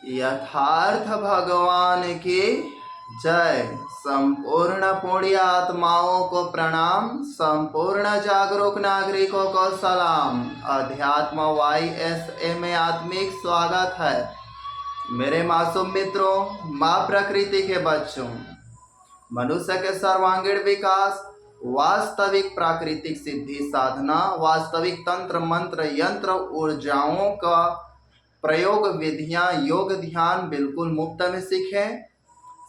यथार्थ भगवान की जय। संपूर्ण पुण्य आत्माओं को प्रणाम, संपूर्ण जागरूक नागरिकों को सलाम। अध्यात्म YSA में आत्मिक स्वागत है। मेरे मासूम मित्रों, माँ प्रकृति के बच्चों, मनुष्य के सर्वांगीण विकास, वास्तविक प्राकृतिक सिद्धि साधना, वास्तविक तंत्र मंत्र यंत्र ऊर्जाओं का प्रयोग विधियां, योग ध्यान बिल्कुल मुफ्त में सीखें।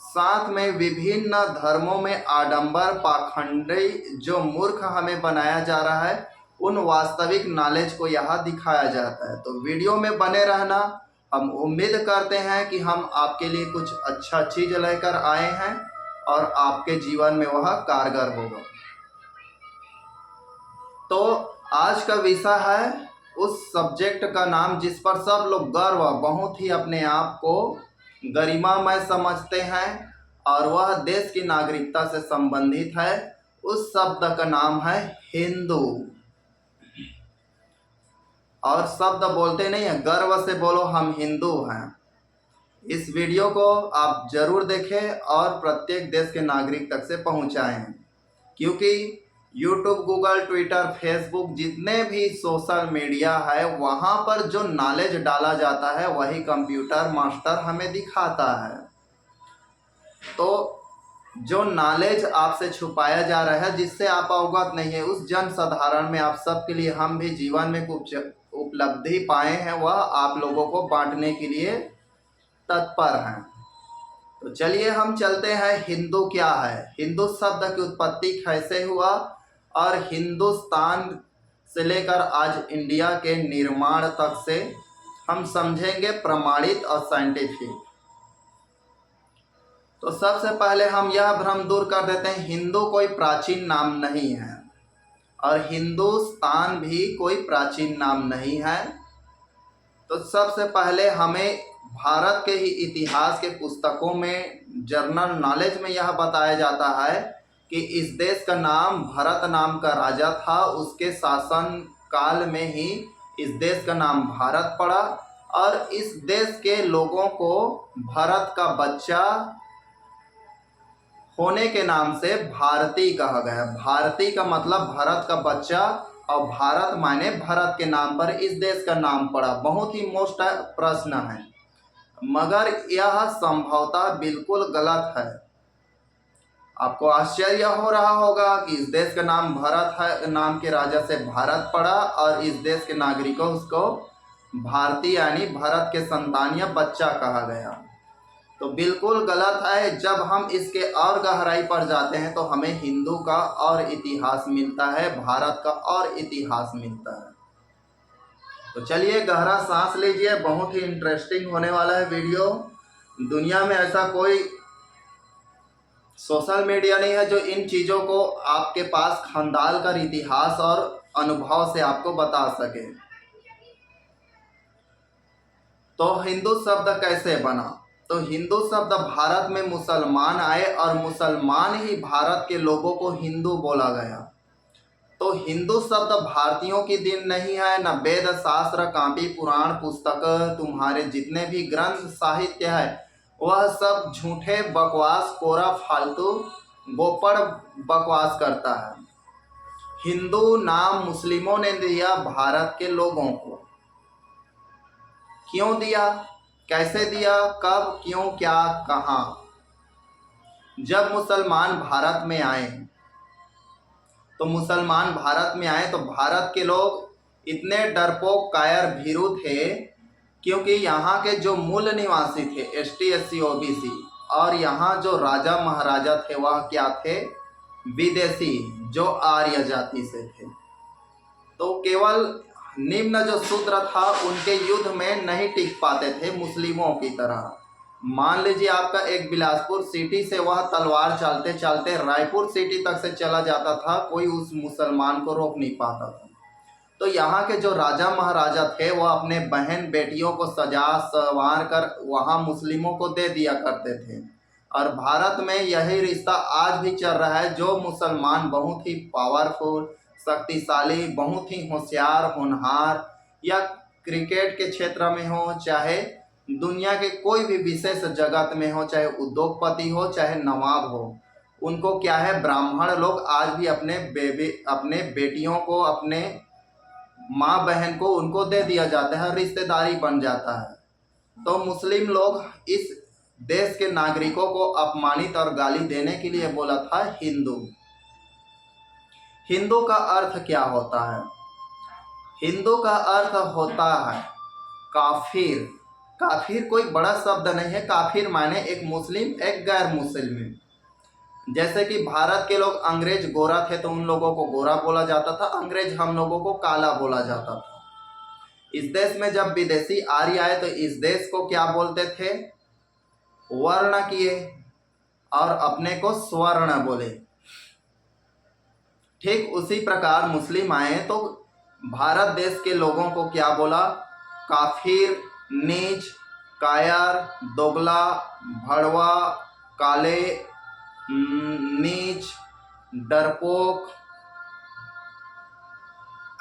साथ में विभिन्न धर्मों में आडंबर पाखंडी जो मूर्ख हमें बनाया जा रहा है, उन वास्तविक नॉलेज को यहाँ दिखाया जाता है। तो वीडियो में बने रहना। हम उम्मीद करते हैं कि हम आपके लिए कुछ अच्छा चीज लेकर आए हैं और आपके जीवन में वह कारगर होगा। तो आज का विषय है उस सब्जेक्ट का नाम जिस पर सब लोग गर्व, बहुत ही अपने आप को गरिमामय समझते हैं और वह देश की नागरिकता से संबंधित है। उस शब्द का नाम है हिंदू। और शब्द बोलते नहीं है, गर्व से बोलो हम हिंदू हैं। इस वीडियो को आप जरूर देखें और प्रत्येक देश के नागरिक तक से पहुंचाएं, क्योंकि यूट्यूब, गूगल, ट्विटर, फेसबुक जितने भी सोशल मीडिया है, वहाँ पर जो नॉलेज डाला जाता है वही कंप्यूटर मास्टर हमें दिखाता है। तो जो नॉलेज आपसे छुपाया जा रहा है, जिससे आप अवगत नहीं है, उस जन साधारण में आप सबके लिए हम भी जीवन में कुछ उपलब्धि पाए हैं, वह आप लोगों को बांटने के लिए तत्पर हैं। तो चलिए हम चलते हैं, हिंदू क्या है, हिंदू शब्द की उत्पत्ति कैसे हुआ और हिंदुस्तान से लेकर आज इंडिया के निर्माण तक से हम समझेंगे प्रमाणित और साइंटिफिक। तो सबसे पहले हम यह भ्रम दूर कर देते हैं, हिंदू कोई प्राचीन नाम नहीं है और हिंदुस्तान भी कोई प्राचीन नाम नहीं है। तो सबसे पहले हमें भारत के ही इतिहास के पुस्तकों में, जर्नल नॉलेज में यह बताया जाता है कि इस देश का नाम भरत नाम का राजा था। उसके शासन काल में ही इस देश का नाम भारत पड़ा और इस देश के लोगों को भरत का बच्चा होने के नाम से भारती कहा गया। भारती का मतलब भरत का बच्चा और भारत माने भरत के नाम पर इस देश का नाम पड़ा। बहुत ही मोस्ट प्रश्न है, मगर यह संभवतः बिल्कुल गलत है। आपको आश्चर्य हो रहा होगा कि इस देश का नाम भरत है, नाम के राजा से भारत पड़ा और इस देश के नागरिकों उसको भारतीय यानी भरत के संतान या बच्चा कहा गया। तो बिल्कुल गलत है। जब हम इसके और गहराई पर जाते हैं तो हमें हिंदू का और इतिहास मिलता है, भारत का और इतिहास मिलता है। तो चलिए गहरा सांस लीजिए, बहुत ही इंटरेस्टिंग होने वाला है वीडियो। दुनिया में ऐसा कोई सोशल मीडिया नहीं है जो इन चीज़ों को आपके पास खंगाल कर इतिहास और अनुभव से आपको बता सके। तो हिंदू शब्द कैसे बना? तो हिंदू शब्द भारत में मुसलमान आए और मुसलमान ही भारत के लोगों को हिंदू बोला गया। तो हिंदू शब्द भारतीयों की दिन नहीं है, न वेद शास्त्र, कापी, पुराण, पुस्तक, तुम्हारे जितने भी ग्रंथ साहित्य है वह सब झूठे बकवास, कोरा फालतू गोपड़ बकवास करता है। हिंदू नाम मुस्लिमों ने दिया भारत के लोगों को। क्यों दिया, कैसे दिया, कब, क्यों, क्या, कहाँ? जब मुसलमान भारत में आए तो भारत के लोग इतने डरपोक, कायर, भीरू थे, क्योंकि यहाँ के जो मूल निवासी थे ST SC OBC और यहाँ जो राजा महाराजा थे वह क्या थे? विदेशी, जो आर्य जाति से थे। तो केवल निम्न जो शूद्र था उनके युद्ध में नहीं टिक पाते थे मुस्लिमों की तरह। मान लीजिए आपका एक बिलासपुर सिटी से वह तलवार चलते चलते रायपुर सिटी तक से चला जाता था, कोई उस मुसलमान को रोक नहीं पाता था। तो यहाँ के जो राजा महाराजा थे वह अपने बहन बेटियों को सजा संवार कर वहाँ मुस्लिमों को दे दिया करते थे। और भारत में यही रिश्ता आज भी चल रहा है। जो मुसलमान बहुत ही पावरफुल, शक्तिशाली, बहुत ही होशियार, होनहार, या क्रिकेट के क्षेत्र में हो, चाहे दुनिया के कोई भी विशेष जगत में हो, चाहे उद्योगपति हो चाहे नवाब हो, उनको क्या है, ब्राह्मण लोग आज भी अपने बेटियों को, अपने माँ बहन को उनको दे दिया जाता है, रिश्तेदारी बन जाता है। तो मुस्लिम लोग इस देश के नागरिकों को अपमानित और गाली देने के लिए बोला था हिंदू। हिंदू का अर्थ क्या होता है? हिंदू का अर्थ होता है काफिर। काफिर कोई बड़ा शब्द नहीं है। काफिर माने एक मुस्लिम, एक गैर मुस्लिम। जैसे कि भारत के लोग, अंग्रेज गोरा थे तो उन लोगों को गोरा बोला जाता था, अंग्रेज हम लोगों को काला बोला जाता था। इस देश में जब विदेशी आर्य आए तो इस देश को क्या बोलते थे? वर्ण किए और अपने को स्वर्ण बोले। ठीक उसी प्रकार मुस्लिम आए तो भारत देश के लोगों को क्या बोला? काफिर, नीच, कायर, दोगला, भड़वा, काले, नीच, डरपोक,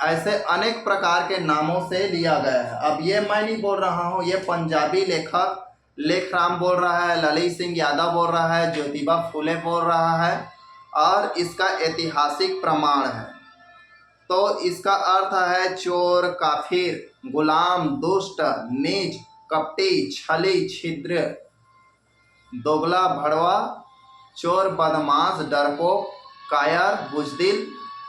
ऐसे अनेक प्रकार के नामों से लिया गया है। अब ये मैं नहीं बोल रहा हूँ, ये पंजाबी लेखक लेखराम बोल रहा है, ललित सिंह यादव बोल रहा है, ज्योतिबा फुले बोल रहा है और इसका ऐतिहासिक प्रमाण है। तो इसका अर्थ है चोर, काफिर, गुलाम, दुष्ट, नीच, कपटी, छली, छिद्र, दोगला, भड़वा, चोर, बदमाश, डरपोक, कायर, बुजदिल,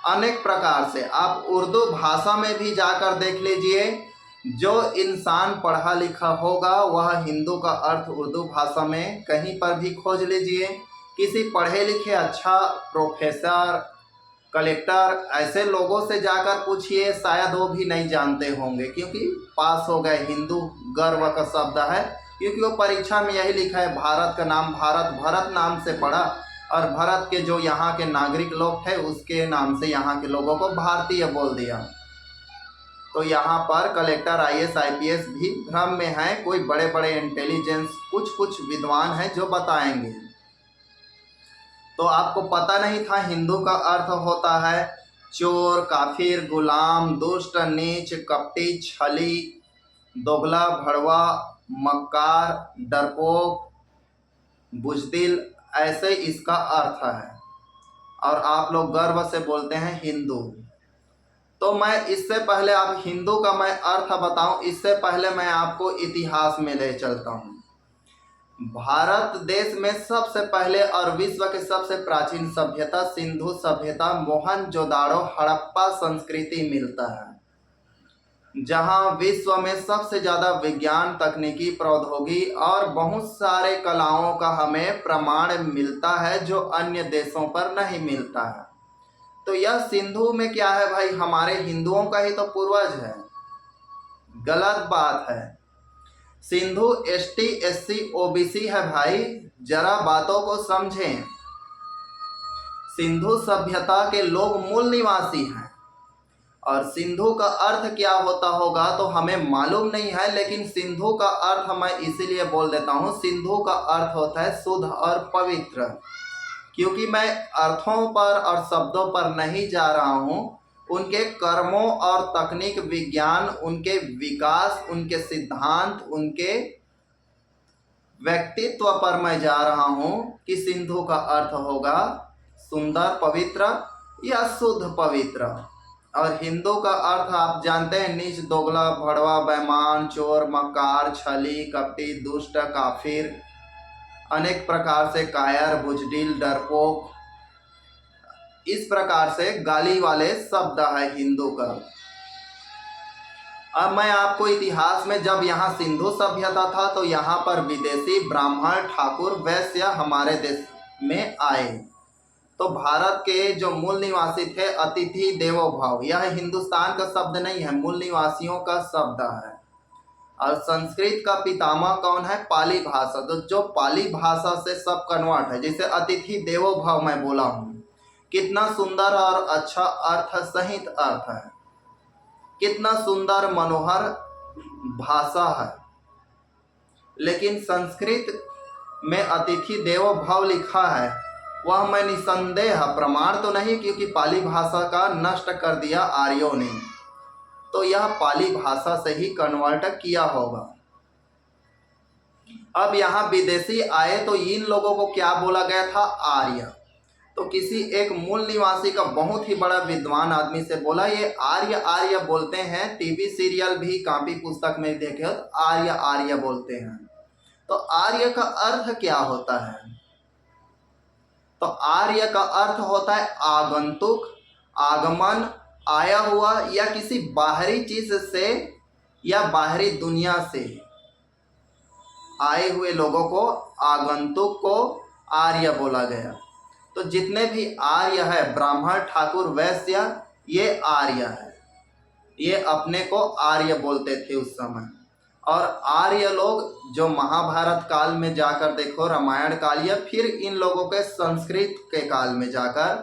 अनेक प्रकार से। आप उर्दू भाषा में भी जाकर देख लीजिए, जो इंसान पढ़ा लिखा होगा वह हिंदू का अर्थ उर्दू भाषा में कहीं पर भी खोज लीजिए। किसी पढ़े लिखे अच्छा प्रोफेसर, कलेक्टर, ऐसे लोगों से जाकर पूछिए, शायद वो भी नहीं जानते होंगे, क्योंकि पास हो गए। हिंदू गर्व का शब्द है, क्योंकि वो परीक्षा में यही लिखा है, भारत का नाम भारत, भरत नाम से पढ़ा और भरत के जो यहाँ के नागरिक लोग थे उसके नाम से यहाँ के लोगों को भारतीय बोल दिया। तो यहाँ पर कलेक्टर, आईएएस, आईपीएस भी भ्रम में हैं। कोई बड़े बड़े इंटेलिजेंस, कुछ विद्वान हैं जो बताएंगे। तो आपको पता नहीं था हिंदू का अर्थ होता है चोर, काफिर, गुलाम, दुष्ट, नीच, कपटी, छली, दोगला, भड़वा, मक्कार, डरपोक, बुजदिल, ऐसे इसका अर्थ है। और आप लोग गर्व से बोलते हैं हिंदू। तो मैं इससे पहले, आप हिंदू का मैं अर्थ बताऊं, इससे पहले मैं आपको इतिहास में ले चलता हूं। भारत देश में सबसे पहले और विश्व के सबसे प्राचीन सभ्यता सिंधु सभ्यता, मोहनजोदाड़ो, हड़प्पा संस्कृति मिलता है, जहां विश्व में सबसे ज़्यादा विज्ञान, तकनीकी, प्रौद्योगिकी और बहुत सारे कलाओं का हमें प्रमाण मिलता है जो अन्य देशों पर नहीं मिलता है। तो यह सिंधु में क्या है भाई? हमारे हिंदुओं का ही तो पूर्वज है। गलत बात है। सिंधु एसटी, एससी, ओबीसी है भाई, जरा बातों को समझें। सिंधु सभ्यता के लोग मूल निवासी हैं और सिंधु का अर्थ क्या होता होगा तो हमें मालूम नहीं है, लेकिन सिंधु का अर्थ मैं इसीलिए बोल देता हूँ, सिंधु का अर्थ होता है शुद्ध और पवित्र। क्योंकि मैं अर्थों पर और शब्दों पर नहीं जा रहा हूँ, उनके कर्मों और तकनीक, विज्ञान, उनके विकास, उनके सिद्धांत, उनके व्यक्तित्व पर मैं जा रहा हूँ कि सिंधु का अर्थ होगा सुंदर, पवित्र या शुद्ध पवित्र। और हिंदू का अर्थ आप जानते हैं, नीच, दोगला, भड़वा, बेईमान, चोर, मक्कार, छली, कपटी, दुष्ट, काफिर, अनेक प्रकार से, कायर, बुजदिल, डरपोक, इस प्रकार से गाली वाले शब्द है हिंदू का। अब मैं आपको इतिहास में, जब यहाँ सिंधु सभ्यता था तो यहाँ पर विदेशी ब्राह्मण, ठाकुर, वैश्य हमारे देश में आए। तो भारत के जो मूल निवासी थे, अतिथि देवो भव, यह हिंदुस्तान का शब्द नहीं है, मूल निवासियों का शब्द है। और संस्कृत का पितामह कौन है? पाली भाषा। तो जो पाली भाषा से सब कन्वर्ट है, जैसे अतिथि देवो भव मैं बोला हूँ, कितना सुंदर और अच्छा अर्थ, सहित अर्थ है, कितना सुंदर मनोहर भाषा है। लेकिन संस्कृत में अतिथि देवो भव लिखा है, वह मैं निसंदेह, प्रमाण तो नहीं क्योंकि पाली भाषा का नष्ट कर दिया आर्यों ने, तो यह पाली भाषा से ही कन्वर्ट किया होगा। अब यहाँ विदेशी आए तो इन लोगों को क्या बोला गया था? आर्य। तो किसी एक मूल निवासी का बहुत ही बड़ा विद्वान आदमी से बोला, ये आर्य आर्य बोलते हैं, टीवी सीरियल भी कॉपी पुस्तक में देखे हो आर्य आर्य बोलते हैं। तो आर्य का अर्थ क्या होता है? तो आर्य का अर्थ होता है आगंतुक, आगमन, आया हुआ या किसी बाहरी चीज से या बाहरी दुनिया से आए हुए लोगों को, आगंतुक को आर्य बोला गया। तो जितने भी आर्य है, ब्राह्मण, ठाकुर, वैश्य, ये आर्य है। ये अपने को आर्य बोलते थे उस समय। और आर्य लोग जो महाभारत काल में जाकर देखो, रामायण काल या फिर इन लोगों के संस्कृत के काल में जाकर,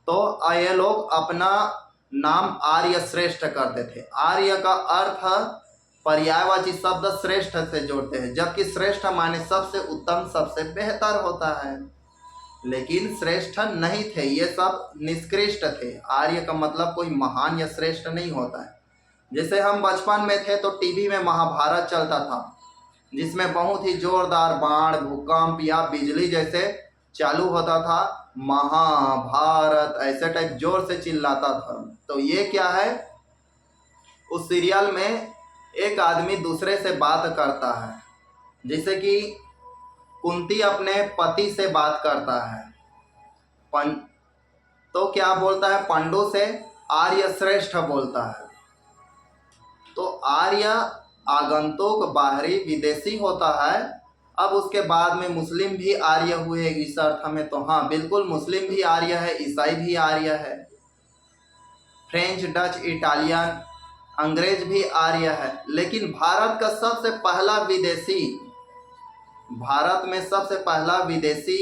तो ये लोग अपना नाम आर्य श्रेष्ठ करते थे। आर्य का अर्थ पर्यायवाची शब्द श्रेष्ठ से जोड़ते हैं, जबकि श्रेष्ठ माने सबसे उत्तम, सबसे बेहतर होता है। लेकिन श्रेष्ठ नहीं थे, ये सब निष्कृष्ट थे। आर्य का मतलब कोई महान या श्रेष्ठ नहीं होता है। जैसे हम बचपन में थे तो टीवी में महाभारत चलता था, जिसमें बहुत ही जोरदार बाण, भूकंप या बिजली जैसे चालू होता था, महाभारत ऐसे टाइप जोर से चिल्लाता था। तो ये क्या है? उस सीरियल में एक आदमी दूसरे से बात करता है, जैसे कि कुंती अपने पति से बात करता है, तो क्या बोलता है? पंडु से आर्य श्रेष्ठ बोलता है। तो आर्य आगंतुक, बाहरी, विदेशी होता है। अब उसके बाद में मुस्लिम भी आर्य हुए इस अर्थ में। तो हाँ, बिल्कुल मुस्लिम भी आर्य है, ईसाई भी आर्य है, फ्रेंच, डच, इटालियन, अंग्रेज भी आर्य है। लेकिन भारत का सबसे पहला विदेशी, भारत में सबसे पहला विदेशी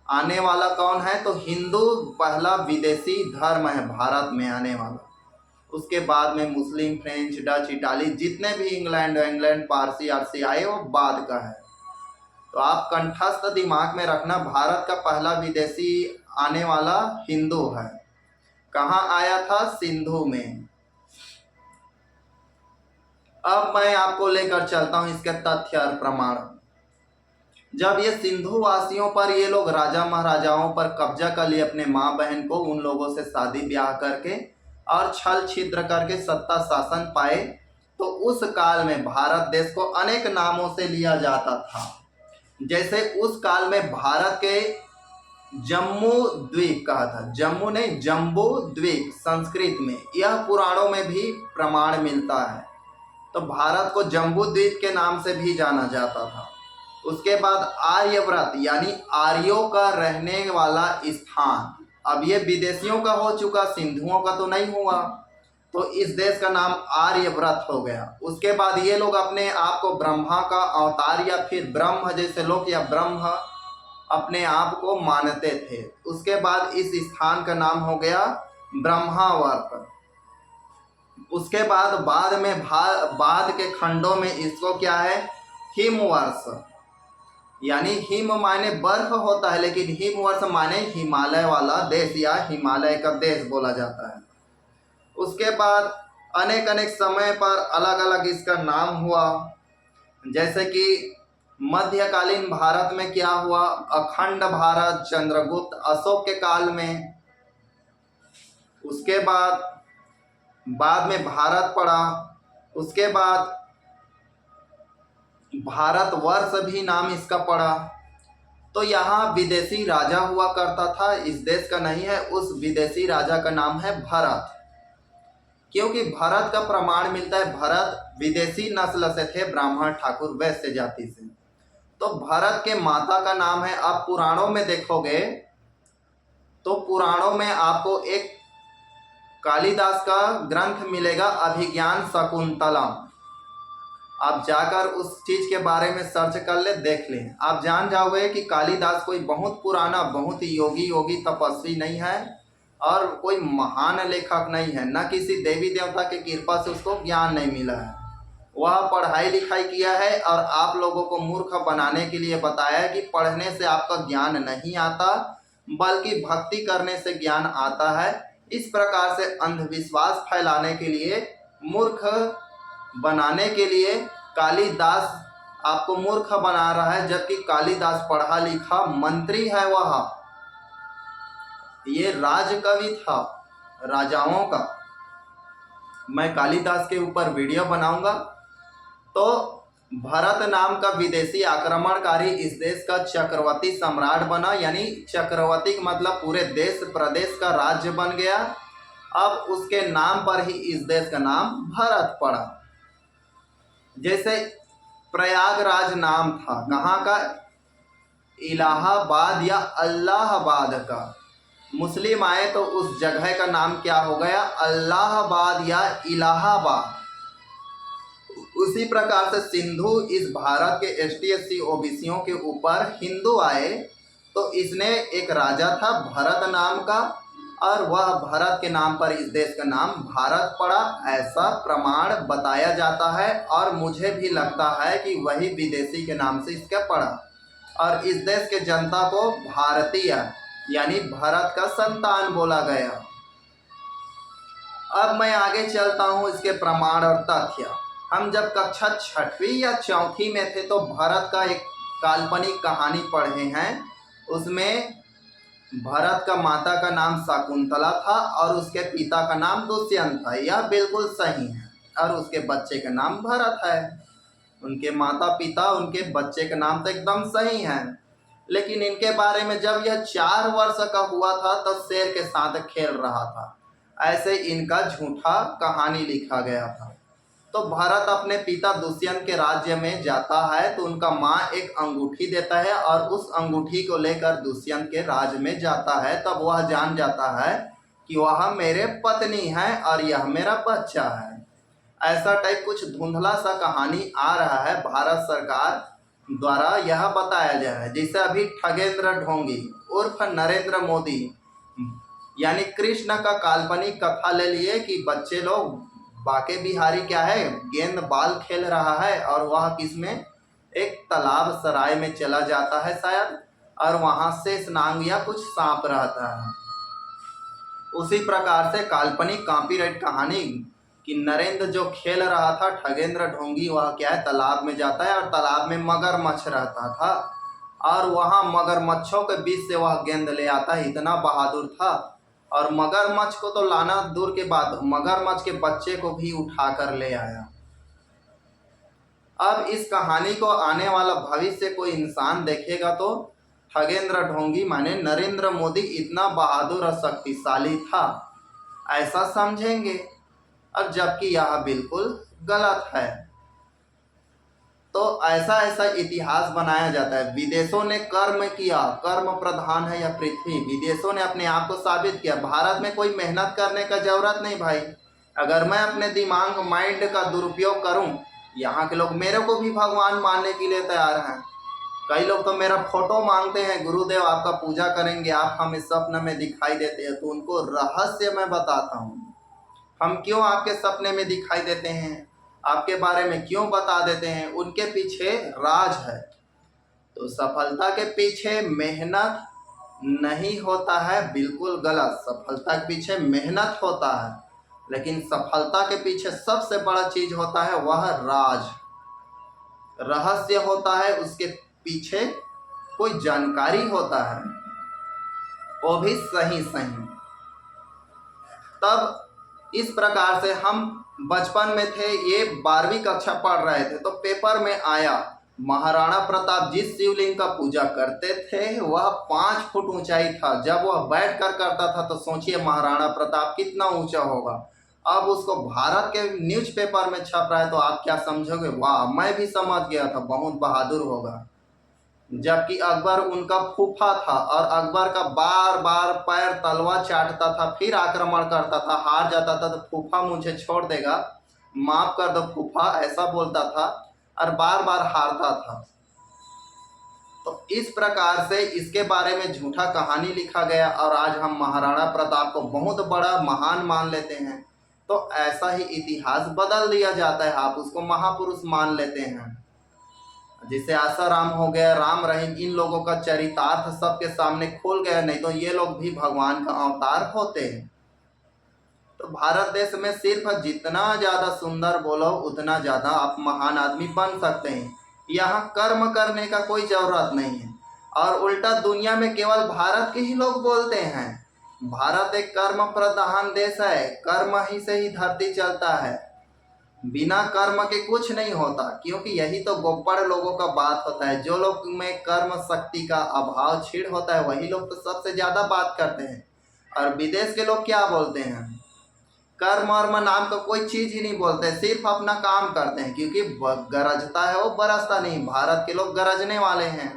आने वाला कौन है? तो हिंदू पहला विदेशी धर्म है भारत में आने वाला। उसके बाद में मुस्लिम, फ्रेंच, डच, इटाली, जितने भी इंग्लैंड, पारसी, आरसी आए वो बाद का है। तो आप कंठस्थ दिमाग में रखना, भारत का पहला विदेशी आने वाला हिंदू है। कहाँ आया था? सिंधु में। अब मैं आपको लेकर चलता हूँ इसके तथ्य और प्रमाण। जब ये सिंधु वासियों पर ये लोग राजा महाराजाओं पर कब्जा कर लिए, अपने माँ बहन को उन लोगों से शादी ब्याह करके और छल छिद्र करके सत्ता शासन पाए, तो उस काल में भारत देश को अनेक नामों से लिया जाता था। जैसे उस काल में भारत के जम्मू द्वीप कहा था, जम्मू नहीं, जम्बू द्वीप संस्कृत में, यह पुराणों में भी प्रमाण मिलता है। तो भारत को जम्बू द्वीप के नाम से भी जाना जाता था। उसके बाद आर्यव्रत यानी आर्यों का रहने वाला स्थान, अब ये विदेशियों का हो चुका, सिंधुओं का तो नहीं हुआ, तो इस देश का नाम आर्यव्रत हो गया। उसके बाद ये लोग अपने आप को ब्रह्मा का अवतार या फिर ब्रह्म जैसे लोग या ब्रह्म अपने आप को मानते थे। उसके बाद इस स्थान का नाम हो गया ब्रह्मावर्त। उसके बाद में बाद के खंडों में इसको क्या है? हिमवर्ष, यानी हिम माने बर्फ होता है, लेकिन हिमवर्ष माने हिमालय वाला देश या हिमालय का देश बोला जाता है। उसके बाद अनेक अनेक समय पर अलग अलग इसका नाम हुआ। जैसे कि मध्यकालीन भारत में क्या हुआ? अखंड भारत चंद्रगुप्त अशोक के काल में। उसके बाद में भारत पड़ा। उसके बाद भारतवर्ष भी नाम इसका पड़ा। तो यहाँ विदेशी राजा हुआ करता था, इस देश का नहीं है। उस विदेशी राजा का नाम है भरत, क्योंकि भरत का प्रमाण मिलता है, भरत विदेशी नस्ल से थे, ब्राह्मण, ठाकुर, वैश्य जाति से। तो भरत के माता का नाम है। आप पुराणों में देखोगे तो पुराणों में आपको एक कालिदास का ग्रंथ मिलेगा, अभिज्ञान शकुंतलम। आप जाकर उस चीज के बारे में सर्च कर ले, देख लें, आप जान जाओगे कि कालिदास कोई बहुत पुराना, बहुत ही योगी तपस्वी नहीं है और कोई महान लेखक नहीं है, न किसी देवी देवता की कृपा से उसको ज्ञान नहीं मिला है। वह पढ़ाई लिखाई किया है और आप लोगों को मूर्ख बनाने के लिए बताया है कि पढ़ने से आपका ज्ञान नहीं आता, बल्कि भक्ति करने से ज्ञान आता है। इस प्रकार से अंधविश्वास फैलाने के लिए, मूर्ख बनाने के लिए कालिदास आपको मूर्ख बना रहा है, जबकि कालिदास पढ़ा लिखा मंत्री है। वह ये राजकवि था राजाओं का। मैं कालिदास के ऊपर वीडियो बनाऊंगा। तो भरत नाम का विदेशी आक्रमणकारी इस देश का चक्रवर्ती सम्राट बना, यानी चक्रवर्ती का मतलब पूरे देश प्रदेश का राज्य बन गया। अब उसके नाम पर ही इस देश का नाम भारत पड़ा। जैसे प्रयागराज नाम था कहाँ का? इलाहाबाद या अल्लाहाबाद का। मुस्लिम आए तो उस जगह का नाम क्या हो गया? अल्लाहाबाद या इलाहाबाद। उसी प्रकार से सिंधु इस भारत के एसटी एससी ओबीसीयों के ऊपर हिंदू आए तो इसने एक राजा था भरत नाम का, और वह भरत के नाम पर इस देश का नाम भारत पड़ा, ऐसा प्रमाण बताया जाता है। और मुझे भी लगता है कि वही विदेशी के नाम से इसका पड़ा, और इस देश के जनता को भारतीय यानी भारत का संतान बोला गया। अब मैं आगे चलता हूँ इसके प्रमाण और तथ्य। हम जब कक्षा 6वीं या 4वीं में थे तो भरत का एक काल्पनिक कहानी पढ़े हैं। उसमें भरत का माता का नाम शकुंतला था और उसके पिता का नाम दुष्यंत था। यह बिल्कुल सही है। और उसके बच्चे का नाम भरत है। उनके माता पिता उनके बच्चे का नाम तो एकदम सही है। लेकिन इनके बारे में जब यह 4 वर्ष का हुआ था तो शेर के साथ खेल रहा था, ऐसे इनका झूठा कहानी लिखा गया था। तो भरत अपने पिता दुष्यंत के राज्य में जाता है तो उनका माँ एक अंगूठी देता है और उस अंगूठी को लेकर दुष्यंत के राज्य में जाता है। तब वह जान जाता है कि वह मेरे पत्नी है और यह मेरा बच्चा है। ऐसा टाइप कुछ धुंधला सा कहानी आ रहा है। भारत सरकार द्वारा यह बताया जा रहा है। जैसे अभी ठगेंद्र ढोंगी उर्फ नरेंद्र मोदी यानी कृष्ण का काल्पनिक कथा ले लिए कि बच्चे लोग बाके बिहारी क्या है, गेंद बाल खेल रहा है और वह किसमें एक तालाब सराय में चला जाता है शायद, और वहां से स्नांग या कुछ सांप रहता है। उसी प्रकार से काल्पनिक कॉपीराइट कहानी कि नरेंद्र जो खेल रहा था ठगेंद्र ढोंगी, वह क्या है तालाब में जाता है और तालाब में मगरमच्छ रहता था और वहां मगरमच्छों के बीच से वह गेंद ले आता है। इतना बहादुर था। और मगरमच्छ को तो लाना दूर के बात, मगरमच्छ के बच्चे को भी उठाकर ले आया। अब इस कहानी को आने वाला भविष्य कोई इंसान देखेगा तो ठगेंद्र ढोंगी माने नरेंद्र मोदी इतना बहादुर और शक्तिशाली था ऐसा समझेंगे। अब जबकि यह बिल्कुल गलत है। तो ऐसा ऐसा इतिहास बनाया जाता है। विदेशों ने कर्म किया, कर्म प्रधान है यह पृथ्वी। विदेशों ने अपने आप को साबित किया। भारत में कोई मेहनत करने का जरूरत नहीं भाई। अगर मैं अपने दिमाग माइंड का दुरुपयोग करूं, यहाँ के लोग मेरे को भी भगवान मानने के लिए तैयार हैं। कई लोग तो मेरा फोटो मांगते हैं, गुरुदेव आपका पूजा करेंगे, आप हमें स्वप्न में दिखाई देते हैं। तो उनको रहस्य मैं बताता हूँ, हम क्यों आपके सपने में दिखाई देते हैं, आपके बारे में क्यों बता देते हैं। उनके पीछे राज है। तो सफलता के पीछे मेहनत नहीं होता है, बिल्कुल गलत। सफलता के पीछे मेहनत होता है, लेकिन सफलता के पीछे सबसे बड़ा चीज होता है वह राज, रहस्य होता है। उसके पीछे कोई जानकारी होता है, वो भी सही सही। तब इस प्रकार से हम बचपन में थे, ये 12वीं कक्षा पढ़ रहे थे तो पेपर में आया महाराणा प्रताप जिस शिवलिंग का पूजा करते थे वह 5 फुट ऊंचाई था। जब वह बैठ कर करता था तो सोचिए महाराणा प्रताप कितना ऊंचा होगा। अब उसको भारत के न्यूज़पेपर में छप रहा है तो आप क्या समझोगे, वाह मैं भी समझ गया था बहुत बहादुर होगा। जबकि अकबर उनका फूफा था और अकबर का बार बार पैर तलवा चाटता था, फिर आक्रमण करता था, हार जाता था तो फूफा मुझे छोड़ देगा, माफ कर दो फूफा, ऐसा बोलता था और बार बार हारता था। तो इस प्रकार से इसके बारे में झूठा कहानी लिखा गया और आज हम महाराणा प्रताप को बहुत बड़ा महान मान लेते हैं। तो ऐसा ही इतिहास बदल दिया जाता है, आप उसको महापुरुष मान लेते हैं। जैसे आसाराम हो गया, राम रहीम, इन लोगों का चरितार्थ सबके सामने खोल गया, नहीं तो ये लोग भी भगवान का अवतार होते हैं। तो भारत देश में सिर्फ जितना ज़्यादा सुंदर बोलो उतना ज़्यादा आप महान आदमी बन सकते हैं। यहाँ कर्म करने का कोई जरूरत नहीं है। और उल्टा दुनिया में केवल भारत के ही लोग बोलते हैं। भारत एक कर्म प्रधान देश है, कर्म ही से ही धरती चलता है, बिना कर्म के कुछ नहीं होता। क्योंकि यही तो गोप्पड़ लोगों का बात होता है, जो लोग में कर्म शक्ति का अभाव छिड़ होता है वही लोग तो सबसे ज्यादा बात करते हैं। और विदेश के लोग क्या बोलते हैं, कर्म वर्म नाम का कोई चीज ही नहीं बोलते, सिर्फ अपना काम करते हैं। क्योंकि गरजता है वो बरसता नहीं, भारत के लोग गरजने वाले हैं।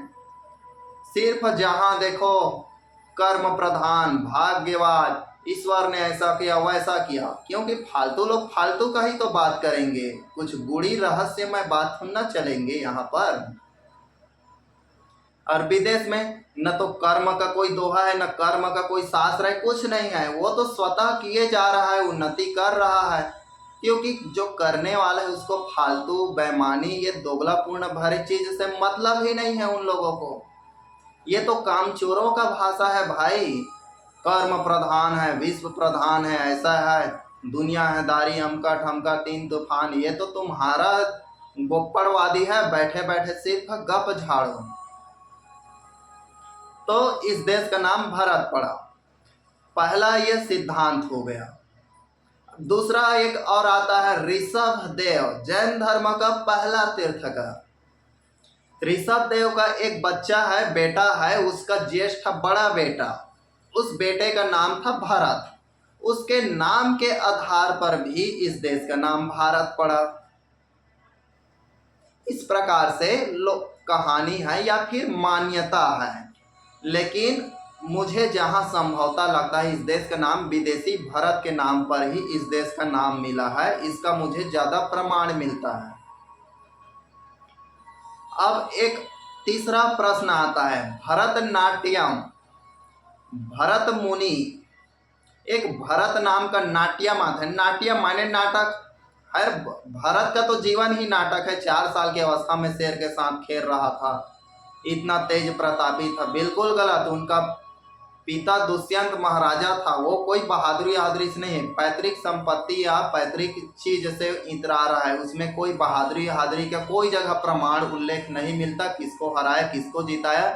सिर्फ जहां देखो कर्म प्रधान, भाग्यवाद, ईश्वर ने ऐसा किया वैसा किया। क्योंकि फालतू लोग फालतू का ही तो बात करेंगे, कुछ गुड़ी रहस्यमय बात हम न चलेंगे यहाँ पर। और विदेश में न तो कर्म का कोई दोहा है, न कर्म का कोई शास्त्र है, कुछ नहीं है। वो तो स्वतः किए जा रहा है, उन्नति कर रहा है। क्योंकि जो करने वाला है उसको फालतू बेईमानी ये दोगलापूर्ण भरी चीज से मतलब ही नहीं है उन लोगों को। ये तो कामचोरों का भाषा है भाई। कर्म प्रधान है, विश्व प्रधान है, ऐसा है, दुनिया है दारी, अमका ठमका तीन तूफान। ये तो तुम्हारा गोप्पड़वादी है, बैठे बैठे सिर्फ गप झाड़ो। तो इस देश का नाम भारत पड़ा। पहला ये सिद्धांत हो गया। दूसरा एक और आता है ऋषभ देव, जैन धर्म का पहला तीर्थंकर। ऋषभ देव का एक बच्चा है, बेटा है, उसका ज्येष्ठ बड़ा बेटा, उस बेटे का नाम था भरत। उसके नाम के आधार पर भी इस देश का नाम भारत पड़ा। इस प्रकार से कहानी है या फिर मान्यता है। लेकिन मुझे जहां संभवता लगता है इस देश का नाम विदेशी भरत के नाम पर ही इस देश का नाम मिला है, इसका मुझे ज्यादा प्रमाण मिलता है। अब एक तीसरा प्रश्न आता है, भरतनाट्यम। भरत मुनि एक भरत नाम का नाट्यम आता है। नाट्यम माने नाटक है। भरत का तो जीवन ही नाटक है। 4 साल की अवस्था में शेर के साथ खेल रहा था, इतना तेज प्रतापी था। बिल्कुल गलत। उनका पिता दुष्यंत महाराजा था, वो कोई बहादुरी से नहीं है। पैतृक संपत्ति या पैतृक चीज से इतरा रहा है, उसमें कोई बहादुरी का कोई जगह प्रमाण उल्लेख नहीं मिलता। किसको हराया, किसको जिताया,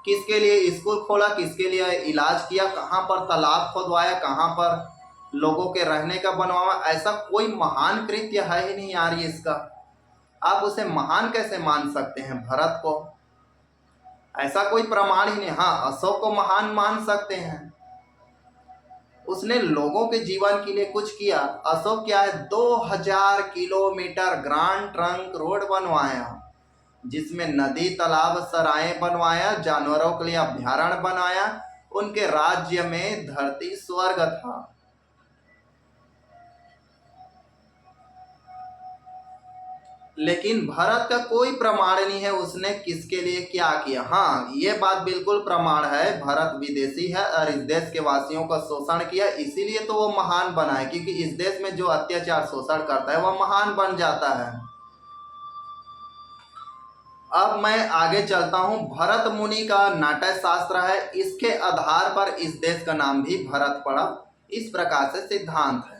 किसके लिए स्कूल खोला, किसके लिए इलाज किया, कहाँ पर तालाब खोदवाया, कहाँ पर लोगों के रहने का बनवाया, ऐसा कोई महान कृत्य है ही नहीं यार इसका। आप उसे महान कैसे मान सकते हैं भरत को? ऐसा कोई प्रमाण ही नहीं। हाँ, अशोक को महान मान सकते हैं, उसने लोगों के जीवन के लिए कुछ किया। अशोक क्या है, 2000 किलोमीटर ग्रांड ट्रंक रोड बनवाया, जिसमें नदी तालाब सराय बनवाया, जानवरों के लिए अभ्यारण्य बनाया। उनके राज्य में धरती स्वर्ग था। लेकिन भरत का कोई प्रमाण नहीं है उसने किसके लिए क्या किया। हाँ, ये बात बिल्कुल प्रमाण है, भरत विदेशी है और इस देश के वासियों का शोषण किया, इसीलिए तो वो महान बना है। क्योंकि इस देश में जो अत्याचार शोषण करता है वह महान बन जाता है। अब मैं आगे चलता हूं। भरत मुनि का नाट्य शास्त्र है, इसके आधार पर इस देश का नाम भी भरत पड़ा। इस प्रकार से सिद्धांत है।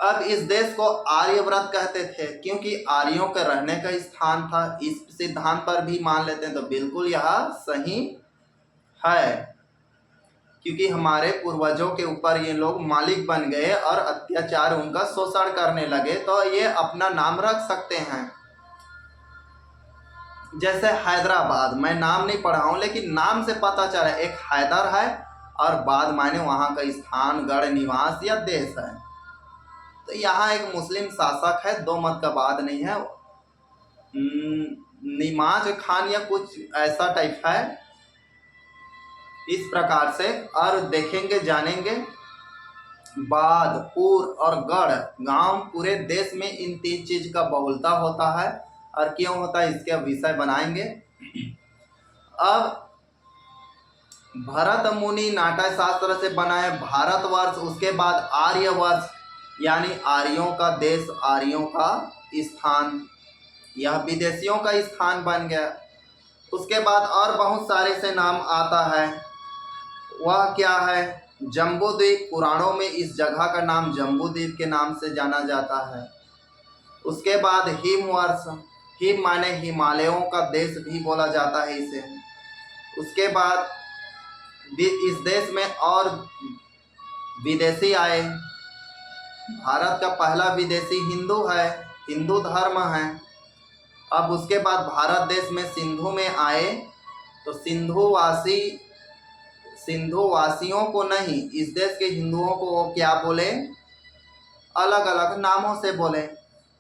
अब इस देश को आर्यव्रत कहते थे, क्योंकि आर्यों के रहने का स्थान था। इस सिद्धांत पर भी मान लेते हैं तो बिल्कुल यह सही है। क्योंकि हमारे पूर्वजों के ऊपर ये लोग मालिक बन गए और अत्याचार उनका शोषण करने लगे, तो ये अपना नाम रख सकते हैं। जैसे हैदराबाद, मैं नाम नहीं पढ़ा हूं लेकिन नाम से पता चला एक हैदर है और बाद माने वहां का स्थान, गढ़, निवास या देश है। तो यहाँ एक मुस्लिम शासक है, दो मत का बात नहीं है, निमाज खान या कुछ ऐसा टाइप है। इस प्रकार से और देखेंगे जानेंगे। बाद, पूर और गढ़ गांव पूरे देश में इन 3 चीज का बहुलता होता है। और क्यों होता है इसके विषय बनाएंगे। अब भरत मुनि नाट्य शास्त्र से बना है भारतवर्ष, उसके बाद आर्यवर्ष यानी आर्यों का देश, आर्यों का स्थान, यह विदेशियों का स्थान बन गया। उसके बाद और बहुत सारे से नाम आता है। वह क्या है, जम्बूद्वीप। पुराणों में इस जगह का नाम जम्बूद्वीप के नाम से जाना जाता है। उसके बाद हिमवर्ष, हिम माने हिमालयों का देश भी बोला जाता है इसे। उसके बाद इस देश में और विदेशी आए। भारत का पहला विदेशी हिंदू है, हिंदू धर्म है। अब उसके बाद भारत देश में सिंधु में आए तो सिंधु वासियों को नहीं, इस देश के हिंदुओं को वो क्या बोले, अलग अलग नामों से बोले।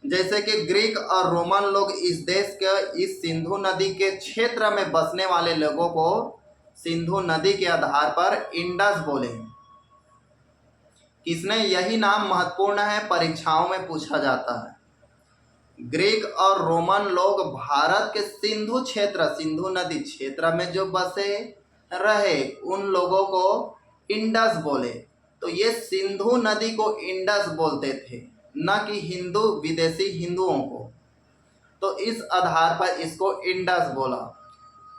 जैसे कि ग्रीक और रोमन लोग इस देश के, इस सिंधु नदी के क्षेत्र में बसने वाले लोगों को सिंधु नदी के आधार पर इंडस बोले। किसने, यही नाम महत्वपूर्ण है, परीक्षाओं में पूछा जाता है। ग्रीक और रोमन लोग भारत के सिंधु क्षेत्र, सिंधु नदी क्षेत्र में जो बसे रहे उन लोगों को इंडस बोले। तो ये सिंधु नदी को इंडस बोलते थे, न कि हिंदू विदेशी हिंदुओं को। तो इस आधार पर इसको इंडस बोला।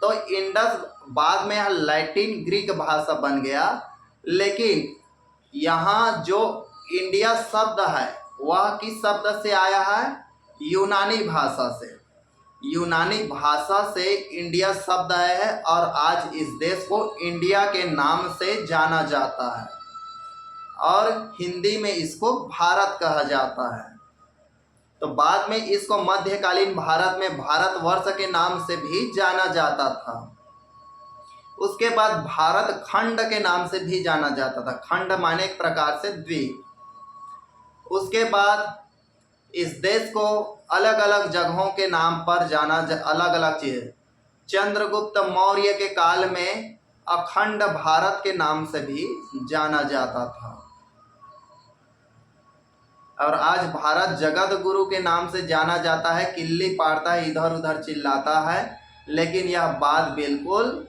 तो इंडस बाद में यह लैटिन ग्रीक भाषा बन गया, लेकिन यहाँ जो इंडिया शब्द है वह किस शब्द से आया है, यूनानी भाषा से। यूनानी भाषा से इंडिया शब्द आया है और आज इस देश को इंडिया के नाम से जाना जाता है और हिंदी में इसको भारत कहा जाता है। तो बाद में इसको मध्यकालीन भारत में भारतवर्ष के नाम से भी जाना जाता था। उसके बाद भारत खंड के नाम से भी जाना जाता था, खंड माने एक प्रकार से द्वीप। उसके बाद इस देश को अलग अलग जगहों के नाम पर जाना, अलग अलग चीज, चंद्रगुप्त मौर्य के काल में अखंड भारत के नाम से भी जाना जाता था। और आज भारत जगत गुरु के नाम से जाना जाता है। किल्ली पाड़ता है, इधर उधर चिल्लाता है, लेकिन यह बात बिल्कुल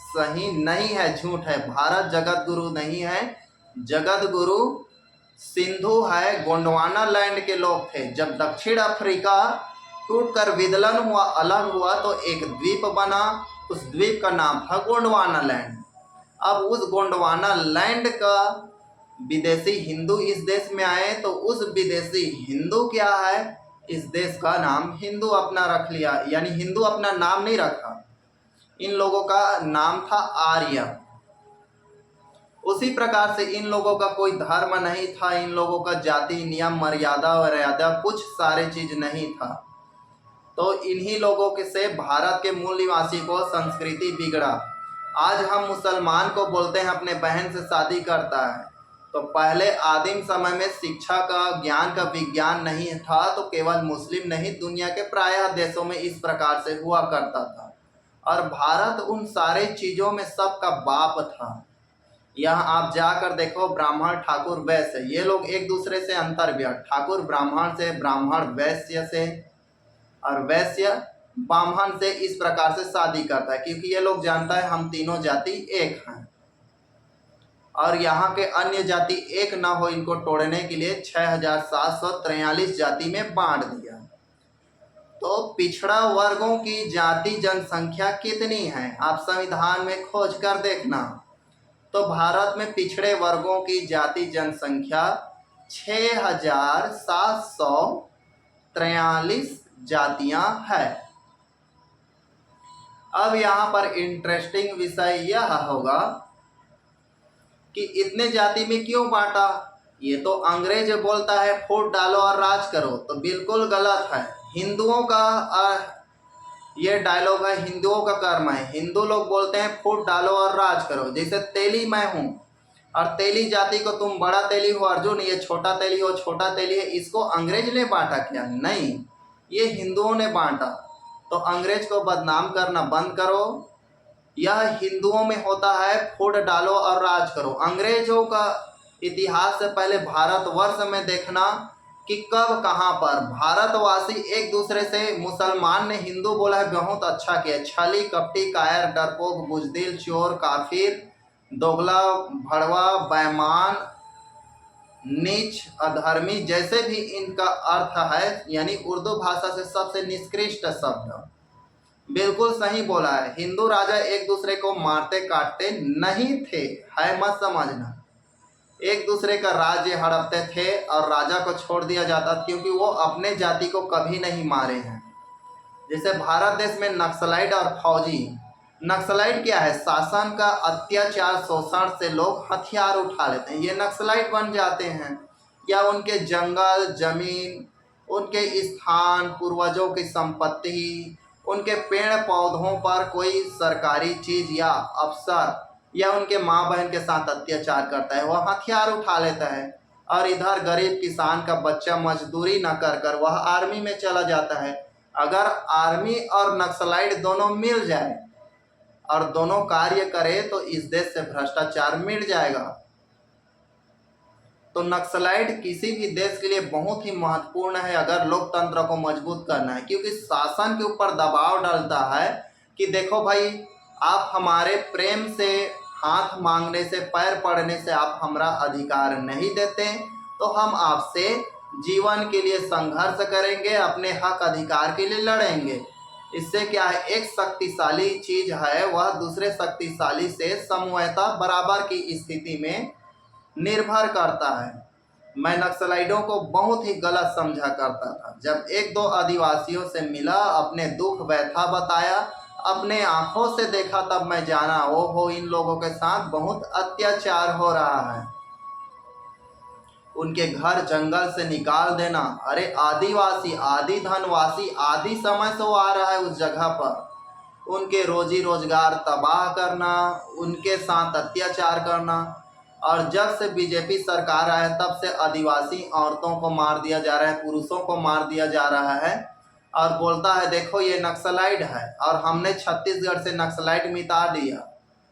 सही नहीं है, झूठ है। भारत जगत गुरु नहीं है, जगत गुरु सिंधु है, गोंडवाना लैंड के लोग थे। जब दक्षिण अफ्रीका टूटकर विदलन हुआ, अलग हुआ, तो एक द्वीप बना, उस द्वीप का नाम था गोंडवाना लैंड। अब उस गोंडवाना लैंड का विदेशी हिंदू इस देश में आए तो उस विदेशी हिंदू क्या है, इस देश का नाम हिंदू अपना रख लिया, यानी हिंदू अपना नाम नहीं रखा, इन लोगों का नाम था आर्य। उसी प्रकार से इन लोगों का कोई धर्म नहीं था, इन लोगों का जाति नियम मर्यादा वर्यादा कुछ सारे चीज नहीं था। तो इन्हीं लोगों के से भारत के मूल निवासी को संस्कृति बिगड़ा। आज हम मुसलमान को बोलते हैं अपने बहन से शादी करता है, तो पहले आदिम समय में शिक्षा का, ज्ञान का विज्ञान नहीं था, तो केवल मुस्लिम नहीं दुनिया के प्रायः देशों में इस प्रकार से हुआ करता था। और भारत उन सारे चीज़ों में सबका बाप था। यहाँ आप जाकर देखो, ब्राह्मण ठाकुर वैश्य, ये लोग एक दूसरे से अंतर भी, ठाकुर ब्राह्मण से, ब्राह्मण वैश्य से और वैश्य ब्राह्मण से इस प्रकार से शादी करता है, क्योंकि ये लोग जानता है हम तीनों जाति एक हैं और यहाँ के अन्य जाति एक ना हो, इनको तोड़ने के लिए 6743 जाति में बांट दिया। तो पिछड़ा वर्गों की जाति जनसंख्या कितनी है, आप संविधान में खोज कर देखना। तो भारत में पिछड़े वर्गों की जाति जनसंख्या 6743 जातियां है। अब यहाँ पर इंटरेस्टिंग विषय यह होगा कि इतने जाति में क्यों बांटा। ये तो अंग्रेज बोलता है फूट डालो और राज करो, तो बिल्कुल गलत है। हिंदुओं का ये डायलॉग है, हिंदुओं का कर्म है। हिंदू लोग बोलते हैं फूट डालो और राज करो। जैसे तेली मैं हूँ और तेली जाति को तुम बड़ा तेली हो अर्जुन, ये छोटा तेली हो छोटा तेली है, इसको अंग्रेज ने बांटा क्या? नहीं, ये हिंदुओं ने बांटा। तो अंग्रेज को बदनाम करना बंद करो। यह हिंदुओं में होता है फूट डालो और राज करो। अंग्रेजों का इतिहास से पहले भारतवर्ष में देखना कि कब कहाँ पर भारतवासी एक दूसरे से, मुसलमान ने हिंदू बोला है बहुत अच्छा किया, छली कपटी कायर डरपोक बुजदिल चोर काफिर दोगला भड़वा बैमान नीच अधर्मी, जैसे भी इनका अर्थ है, यानी उर्दू भाषा से सबसे निकृष्ट शब्द, बिल्कुल सही बोला है। हिंदू राजा एक दूसरे को मारते काटते नहीं थे, है मत समझना। एक दूसरे का राज्य हड़पते थे और राजा को छोड़ दिया जाता, क्योंकि वो अपने जाति को कभी नहीं मारे हैं। जैसे भारत देश में नक्सलाइट और फौजी, नक्सलाइट क्या है? शासन का अत्याचार शोषण से लोग हथियार उठा लेते हैं, ये नक्सलाइट बन जाते हैं। या उनके जंगल जमीन, उनके स्थान, पूर्वजों की संपत्ति, उनके पेड़ पौधों पर कोई सरकारी चीज या अफसर या उनके माँ बहन के साथ अत्याचार करता है, वह हथियार उठा लेता है। और इधर गरीब किसान का बच्चा मजदूरी न कर कर वह आर्मी में चला जाता है। अगर आर्मी और नक्सलाइट दोनों मिल जाए और दोनों कार्य करे तो इस देश से भ्रष्टाचार मिट जाएगा। तो नक्सलाइट किसी भी देश के लिए बहुत ही महत्वपूर्ण है अगर लोकतंत्र को मजबूत करना है, क्योंकि शासन के ऊपर दबाव डालता है कि देखो भाई, आप हमारे प्रेम से, हाथ मांगने से, पैर पड़ने से आप हमारा अधिकार नहीं देते, तो हम आपसे जीवन के लिए संघर्ष करेंगे, अपने हक अधिकार के लिए लड़ेंगे। इससे क्या है, एक शक्तिशाली चीज है वह दूसरे शक्तिशाली से समझौता बराबर की स्थिति में निर्भर करता है। मैं नक्सलाइटों को बहुत ही गलत समझा करता था। जब एक दो आदिवासियों से मिला, अपने दुख व्यथा बताया, अपने आंखों से देखा, तब मैं जाना ओहो, इन लोगों के साथ बहुत अत्याचार हो रहा है। उनके घर जंगल से निकाल देना, अरे आदिवासी, आदि धनवासी, आदि समय से वो आ रहा है उस जगह पर, उनके रोजी रोजगार तबाह करना, उनके साथ अत्याचार करना। और जब से बीजेपी सरकार आया तब से आदिवासी औरतों को मार दिया जा रहा है, पुरुषों को मार दिया जा रहा है, और बोलता है देखो ये नक्सलाइट है और हमने छत्तीसगढ़ से नक्सलाइट मिटा दिया।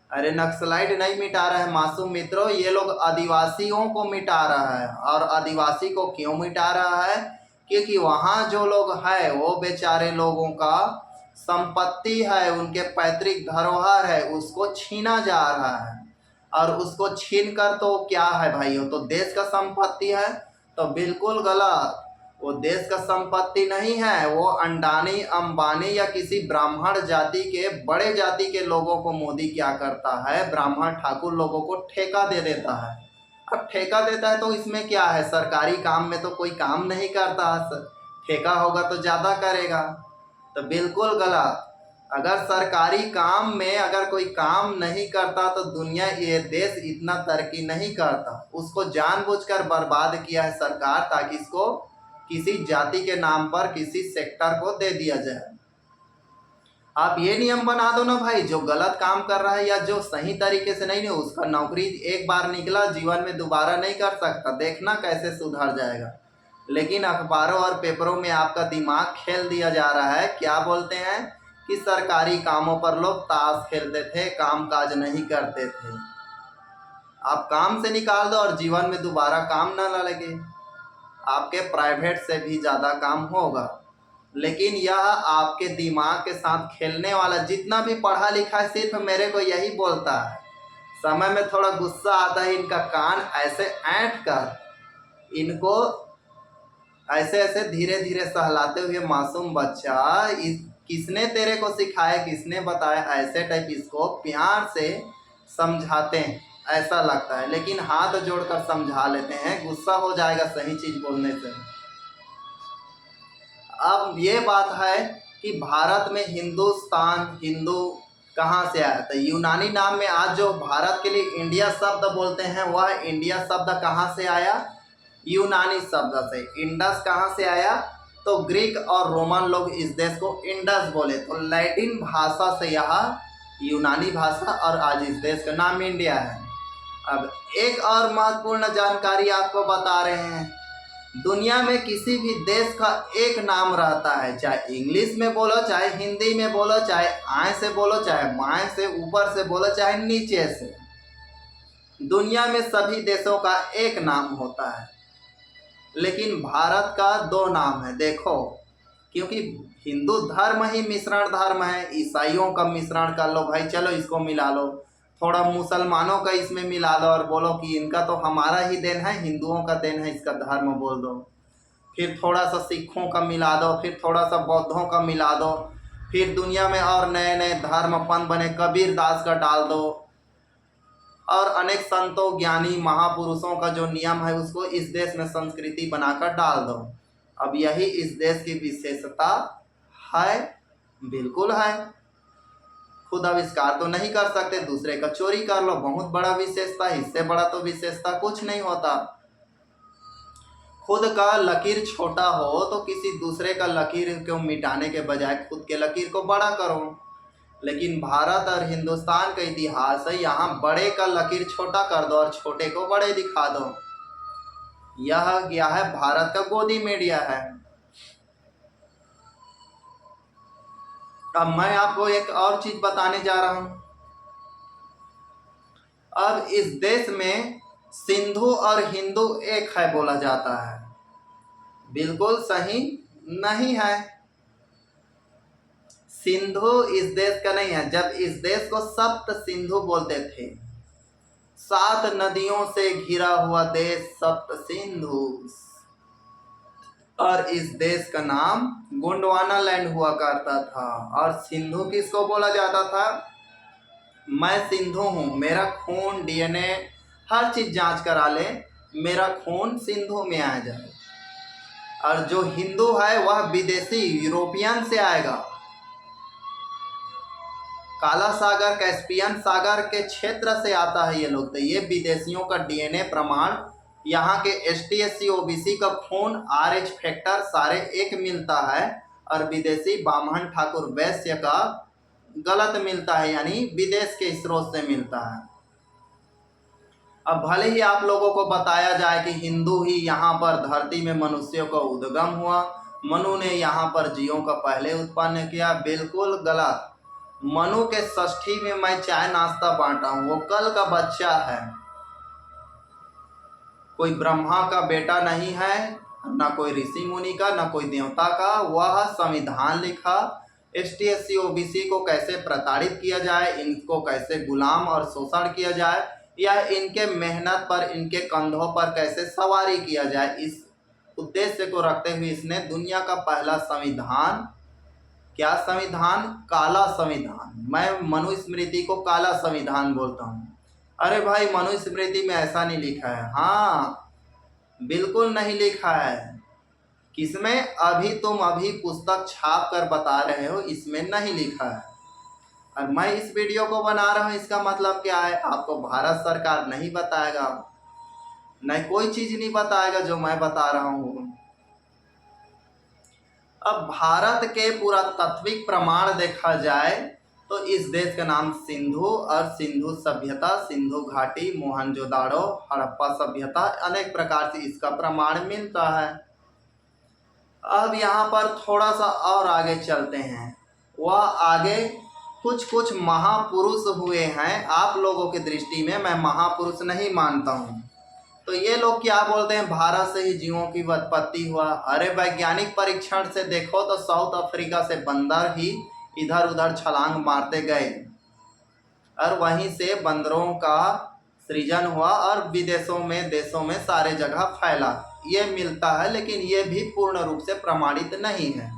अरे नक्सलाइट नहीं मिटा रहा है मासूम मित्रों, ये लोग आदिवासियों को मिटा रहा है। और आदिवासी को क्यों मिटा रहा है? क्योंकि वहाँ जो लोग हैं वो बेचारे लोगों का संपत्ति है, उनके पैतृक धरोहर है, उसको छीना जा रहा है। और उसको छीन कर तो क्या है भाई, वो तो देश का संपत्ति है। तो बिल्कुल गलत, वो देश का संपत्ति नहीं है, वो अंडानी अंबानी या किसी ब्राह्मण जाति के, बड़े जाति के लोगों को मोदी क्या करता है, ब्राह्मण ठाकुर लोगों को ठेका दे देता है। अब ठेका देता है तो इसमें क्या है, सरकारी काम में तो कोई काम नहीं करता, ठेका होगा तो ज़्यादा करेगा। तो बिल्कुल गलत। अगर सरकारी काम में अगर कोई काम नहीं करता तो दुनिया, ये देश इतना तरक्की नहीं करता। उसको जानबूझकर बर्बाद किया है सरकार, ताकि इसको किसी जाति के नाम पर किसी सेक्टर को दे दिया जाए। आप ये नियम बना दो ना भाई, जो गलत काम कर रहा है या जो सही तरीके से नहीं, उसका नौकरी एक बार निकला, जीवन में दोबारा नहीं कर सकता, देखना कैसे सुधर जाएगा। लेकिन अखबारों और पेपरों में आपका दिमाग खेल दिया जा रहा है। क्या बोलते हैं कि सरकारी कामों पर लोग ताश खेलते थे, काम काज नहीं करते थे। आप काम से निकाल दो और जीवन में दोबारा काम ना लगे, आपके प्राइवेट से भी ज़्यादा काम होगा। लेकिन यह आपके दिमाग के साथ खेलने वाला जितना भी पढ़ा लिखा है सिर्फ मेरे को यही बोलता है। समय में थोड़ा गुस्सा आता है, इनका कान ऐसे ऐंठ कर इनको ऐसे ऐसे धीरे धीरे सहलाते हुए, मासूम बच्चा, किसने तेरे को सिखाया, किसने बताया, ऐसे टाइप इसको प्यार से समझाते हैं, ऐसा लगता है। लेकिन हाथ जोड़कर समझा लेते हैं, गुस्सा हो जाएगा सही चीज बोलने से। अब ये बात है कि भारत में हिंदुस्तान, हिंदू कहाँ से आया था? यूनानी नाम में आज जो भारत के लिए इंडिया शब्द बोलते हैं, वह इंडिया शब्द कहाँ से आया? यूनानी शब्द से। इंडस कहाँ से आया? तो ग्रीक और रोमन लोग इस देश को इंडस बोले, तो लैटिन भाषा से यह यूनानी भाषा, और आज इस देश का नाम इंडिया है। अब एक और महत्वपूर्ण जानकारी आपको बता रहे हैं। दुनिया में किसी भी देश का एक नाम रहता है, चाहे इंग्लिश में बोलो, चाहे हिंदी में बोलो, चाहे आय से बोलो, चाहे माय से, ऊपर से बोलो, चाहे नीचे से। दुनिया में सभी देशों का एक नाम होता है, लेकिन भारत का दो नाम है। देखो, क्योंकि हिंदू धर्म ही मिश्रण धर्म है, ईसाइयों का मिश्रण कर लो भाई, चलो इसको मिला लो, थोड़ा मुसलमानों का इसमें मिला दो और बोलो कि इनका तो हमारा ही देन है, हिंदुओं का देन है, इसका धर्म बोल दो। फिर थोड़ा सा सिखों का मिला दो, फिर थोड़ा सा बौद्धों का मिला दो, फिर दुनिया में और नए नए धर्मपंथ बने, कबीर दास का डाल दो, और अनेक संतों ज्ञानी महापुरुषों का जो नियम है उसको इस देश में संस्कृति बनाकर डाल दो। अब यही इस देश की विशेषता है, बिल्कुल है। खुद आविष्कार तो नहीं कर सकते, दूसरे का चोरी कर लो, बहुत बड़ा विशेषता। इससे बड़ा तो विशेषता कुछ नहीं होता। खुद का लकीर छोटा हो तो किसी दूसरे का लकीर को मिटाने के बजाय खुद के लकीर को बड़ा करो। लेकिन भारत और हिंदुस्तान का इतिहास है, यहाँ बड़े का लकीर छोटा कर दो और छोटे को बड़े दिखा दो। यह क्या है? भारत का गोदी मीडिया है। अब मैं आपको एक और चीज बताने जा रहा हूं। अब इस देश में सिंधु और हिंदू एक है बोला जाता है, बिल्कुल सही नहीं है। सिंधु इस देश का नहीं है। जब इस देश को सप्त सिंधु बोलते थे, 7 नदियों से घिरा हुआ देश सप्त सिंधु, और इस देश का नाम गोंडवाना लैंड हुआ करता था। और सिंधु किसको बोला जाता था? मैं सिंधु हूँ, मेरा खून डीएनए हर चीज जांच करा ले, मेरा खून सिंधु में आ जाए। और जो हिंदू है वह विदेशी यूरोपियन से आएगा। काला सागर, कैस्पियन सागर के क्षेत्र से आता है ये लोग। तो ये विदेशियों का डीएनए प्रमाण, यहाँ के एसटी एससी ओबीसी का खून, RH फैक्टर सारे एक मिलता है, और विदेशी ब्राह्मण ठाकुर वैश्य का गलत मिलता है, यानी विदेश के स्रोत से मिलता है। अब भले ही आप लोगों को बताया जाए कि हिंदू ही यहाँ पर धरती में मनुष्यों का उद्गम हुआ, मनु ने यहाँ पर जीवों का पहले उत्पन्न किया, बिल्कुल गलत। मनु के षष्ठी में मैं चाय नाश्ता बांटा हूँ, वो कल का बच्चा है, कोई ब्रह्मा का बेटा नहीं है, ना कोई ऋषि मुनि का, ना कोई देवता का। वह संविधान लिखा, ST SC OBC को कैसे प्रताड़ित किया जाए, इनको कैसे गुलाम और शोषण किया जाए, या इनके मेहनत पर, इनके कंधों पर कैसे सवारी किया जाए, इस उद्देश्य को रखते हुए इसने दुनिया का पहला संविधान, क्या संविधान? काला संविधान। मैं मनुस्मृति को काला संविधान बोलता हूँ। अरे भाई, मनुस्मृति में ऐसा नहीं लिखा है। हाँ, बिल्कुल नहीं लिखा है। किसमें? तुम अभी पुस्तक छाप कर बता रहे हो, इसमें नहीं लिखा है। और मैं इस वीडियो को बना रहा हूँ, इसका मतलब क्या है? आपको भारत सरकार नहीं बताएगा, नहीं कोई चीज नहीं बताएगा जो मैं बता रहा हूँ। अब भारत के पुरातात्विक प्रमाण देखा जाए तो इस देश का नाम सिंधु, और सिंधु सभ्यता, सिंधु घाटी, मोहनजोदाड़ो, हड़प्पा सभ्यता, अनेक प्रकार से इसका प्रमाण मिलता है। अब यहाँ पर थोड़ा सा और आगे चलते हैं। वह आगे कुछ महापुरुष हुए हैं। आप लोगों की दृष्टि में मैं महापुरुष नहीं मानता हूँ। तो ये लोग क्या बोलते हैं? भारत से ही जीवों की उत्पत्ति हुआ। अरे वैज्ञानिक परीक्षण से देखो तो साउथ अफ्रीका से बंदर ही इधर उधर छलांग मारते गए, और वहीं से बंदरों का सृजन हुआ और विदेशों में, देशों में सारे जगह फैला। ये मिलता है, लेकिन ये भी पूर्ण रूप से प्रमाणित नहीं है।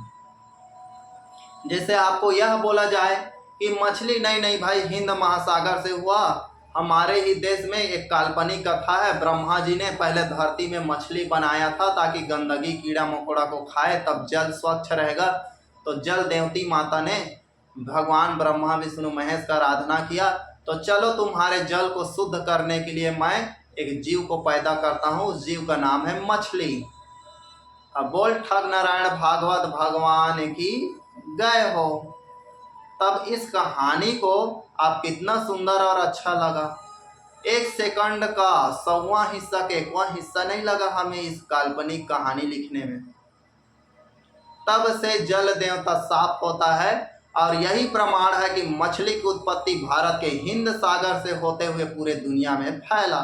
जैसे आपको यह बोला जाए कि मछली नहीं भाई, हिंद महासागर से हुआ। हमारे ही देश में एक काल्पनिक कथा है, ब्रह्मा जी ने पहले धरती में मछली बनाया था ताकि गंदगी, कीड़ा मकोड़ा को खाए, तब जल स्वच्छ रहेगा। तो जल देवती माता ने भगवान ब्रह्मा विष्णु महेश का आराधना किया, तो चलो तुम्हारे जल को शुद्ध करने के लिए मैं एक जीव को पैदा करता हूँ, उस जीव का नाम है मछली। अब बोल ठग नारायण भागवत भगवान की गए हो। तब इस कहानी को आप कितना सुंदर और अच्छा लगा। 1 सेकंड का 100वां हिस्सा के 1वां हिस्सा नहीं लगा हमें इस काल्पनिक कहानी लिखने में। तब से जल देवता साफ होता है, और यही प्रमाण है कि मछली की उत्पत्ति भारत के हिंद सागर से होते हुए पूरे दुनिया में फैला।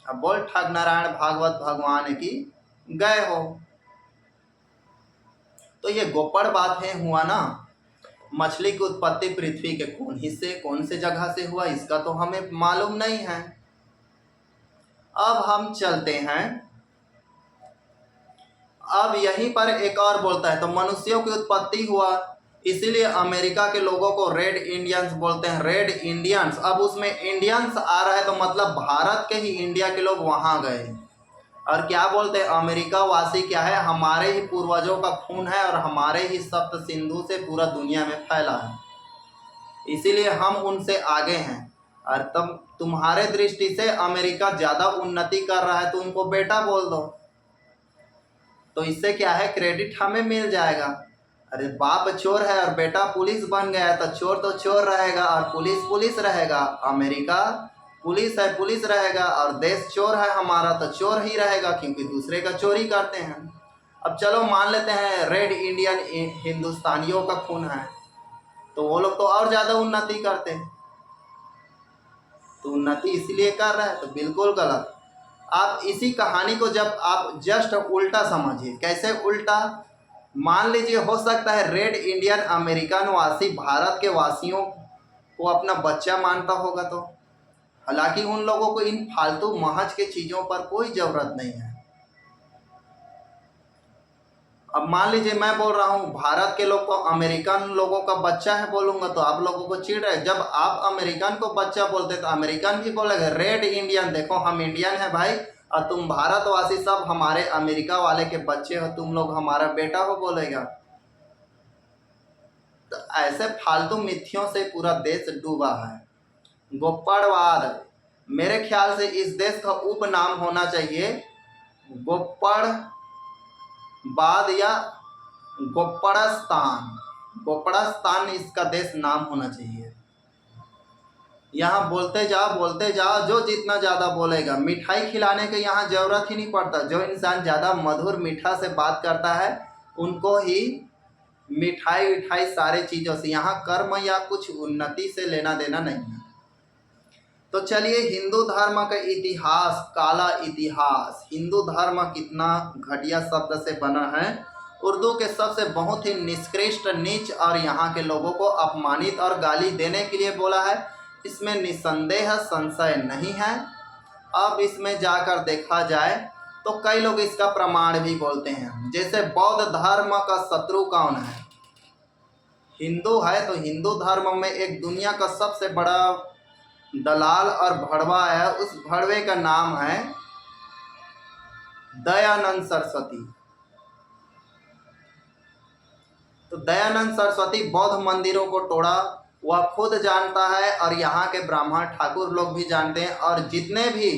अब बोल ठग नारायण भागवत भगवान की गए हो। तो ये गोपड़ बात है हुआ ना। मछली की उत्पत्ति पृथ्वी के कौन हिस्से, कौन से जगह से हुआ, इसका तो हमें मालूम नहीं है। अब हम चलते हैं। अब यहीं पर एक और बोलता है, तो मनुष्यों की उत्पत्ति हुआ, इसीलिए अमेरिका के लोगों को रेड इंडियंस बोलते हैं, रेड इंडियंस। अब उसमें इंडियंस आ रहा है तो मतलब भारत के ही, इंडिया के लोग वहाँ गए। और क्या बोलते हैं, अमेरिका वासी क्या है, हमारे ही पूर्वजों का खून है और हमारे ही सप्त सिंधु से पूरा दुनिया में फैला है, इसीलिए हम उनसे आगे हैं। और तुम्हारे दृष्टि से अमेरिका ज़्यादा उन्नति कर रहा है तो उनको बेटा बोल दो, तो इससे क्या है, क्रेडिट हमें मिल जाएगा। अरे बाप चोर है और बेटा पुलिस बन गया है तो चोर रहेगा और पुलिस पुलिस रहेगा। अमेरिका पुलिस है, पुलिस रहेगा, और देश चोर है हमारा तो चोर ही रहेगा, क्योंकि दूसरे का चोरी करते हैं। अब चलो मान लेते हैं रेड इंडियन हिंदुस्तानियों का खून है, तो वो लोग तो और ज़्यादा उन्नति करते हैं। तो उन्नति इसलिए कर रहे हैं तो बिल्कुल गलत। आप इसी कहानी को जब आप जस्ट उल्टा समझिए, कैसे उल्टा, मान लीजिए हो सकता है रेड इंडियन अमेरिकन वासी भारत के वासियों को अपना बच्चा मानता होगा, तो हालांकि उन लोगों को इन फालतू महज के चीज़ों पर कोई ज़रूरत नहीं है। अब मान लीजिए मैं बोल रहा हूँ भारत के लोग को अमेरिकन लोगों का बच्चा है बोलूँगा तो आप लोगों को चिढ़ रहे। जब आप अमेरिकन को बच्चा बोलते तो अमेरिकन भी बोलेगा रेड इंडियन, देखो हम इंडियन है भाई, और तुम भारतवासी सब हमारे अमेरिका वाले के बच्चे हो, तुम लोग हमारा बेटा हो बोलेगा। तो ऐसे फालतू मिथ्यों से पूरा देश डूबा है। गोप्पड़वाद, मेरे ख्याल से इस देश का उपनाम होना चाहिए गोप्पड़वाद या गोप्पड़स्तान। गोप्पड़स्तान इसका देश नाम होना चाहिए। यहाँ बोलते जाओ, जो जितना ज़्यादा बोलेगा, मिठाई खिलाने की यहाँ ज़रूरत ही नहीं पड़ता। जो इंसान ज़्यादा मधुर मीठा से बात करता है उनको ही मिठाई विठाई सारे चीज़ों से, यहाँ कर्म या कुछ उन्नति से लेना देना नहीं है। तो चलिए, हिंदू धर्म का इतिहास, काला इतिहास। हिंदू धर्म कितना घटिया शब्द से बना है, उर्दू के सबसे बहुत ही निकृष्ट, नीच और यहाँ के लोगों को अपमानित और गाली देने के लिए बोला है। इसमें निसंदेह संशय नहीं है। अब इसमें जाकर देखा जाए तो कई लोग इसका प्रमाण भी बोलते हैं। जैसे बौद्ध धर्म का शत्रु कौन है? हिंदू है। तो हिंदू धर्म में एक दुनिया का सबसे बड़ा दलाल और भड़वा है, उस भड़वे का नाम है दयानंद सरस्वती। तो दयानंद सरस्वती बौद्ध मंदिरों को तोड़ा, वह खुद जानता है और यहाँ के ब्राह्मण ठाकुर लोग भी जानते हैं। और जितने भी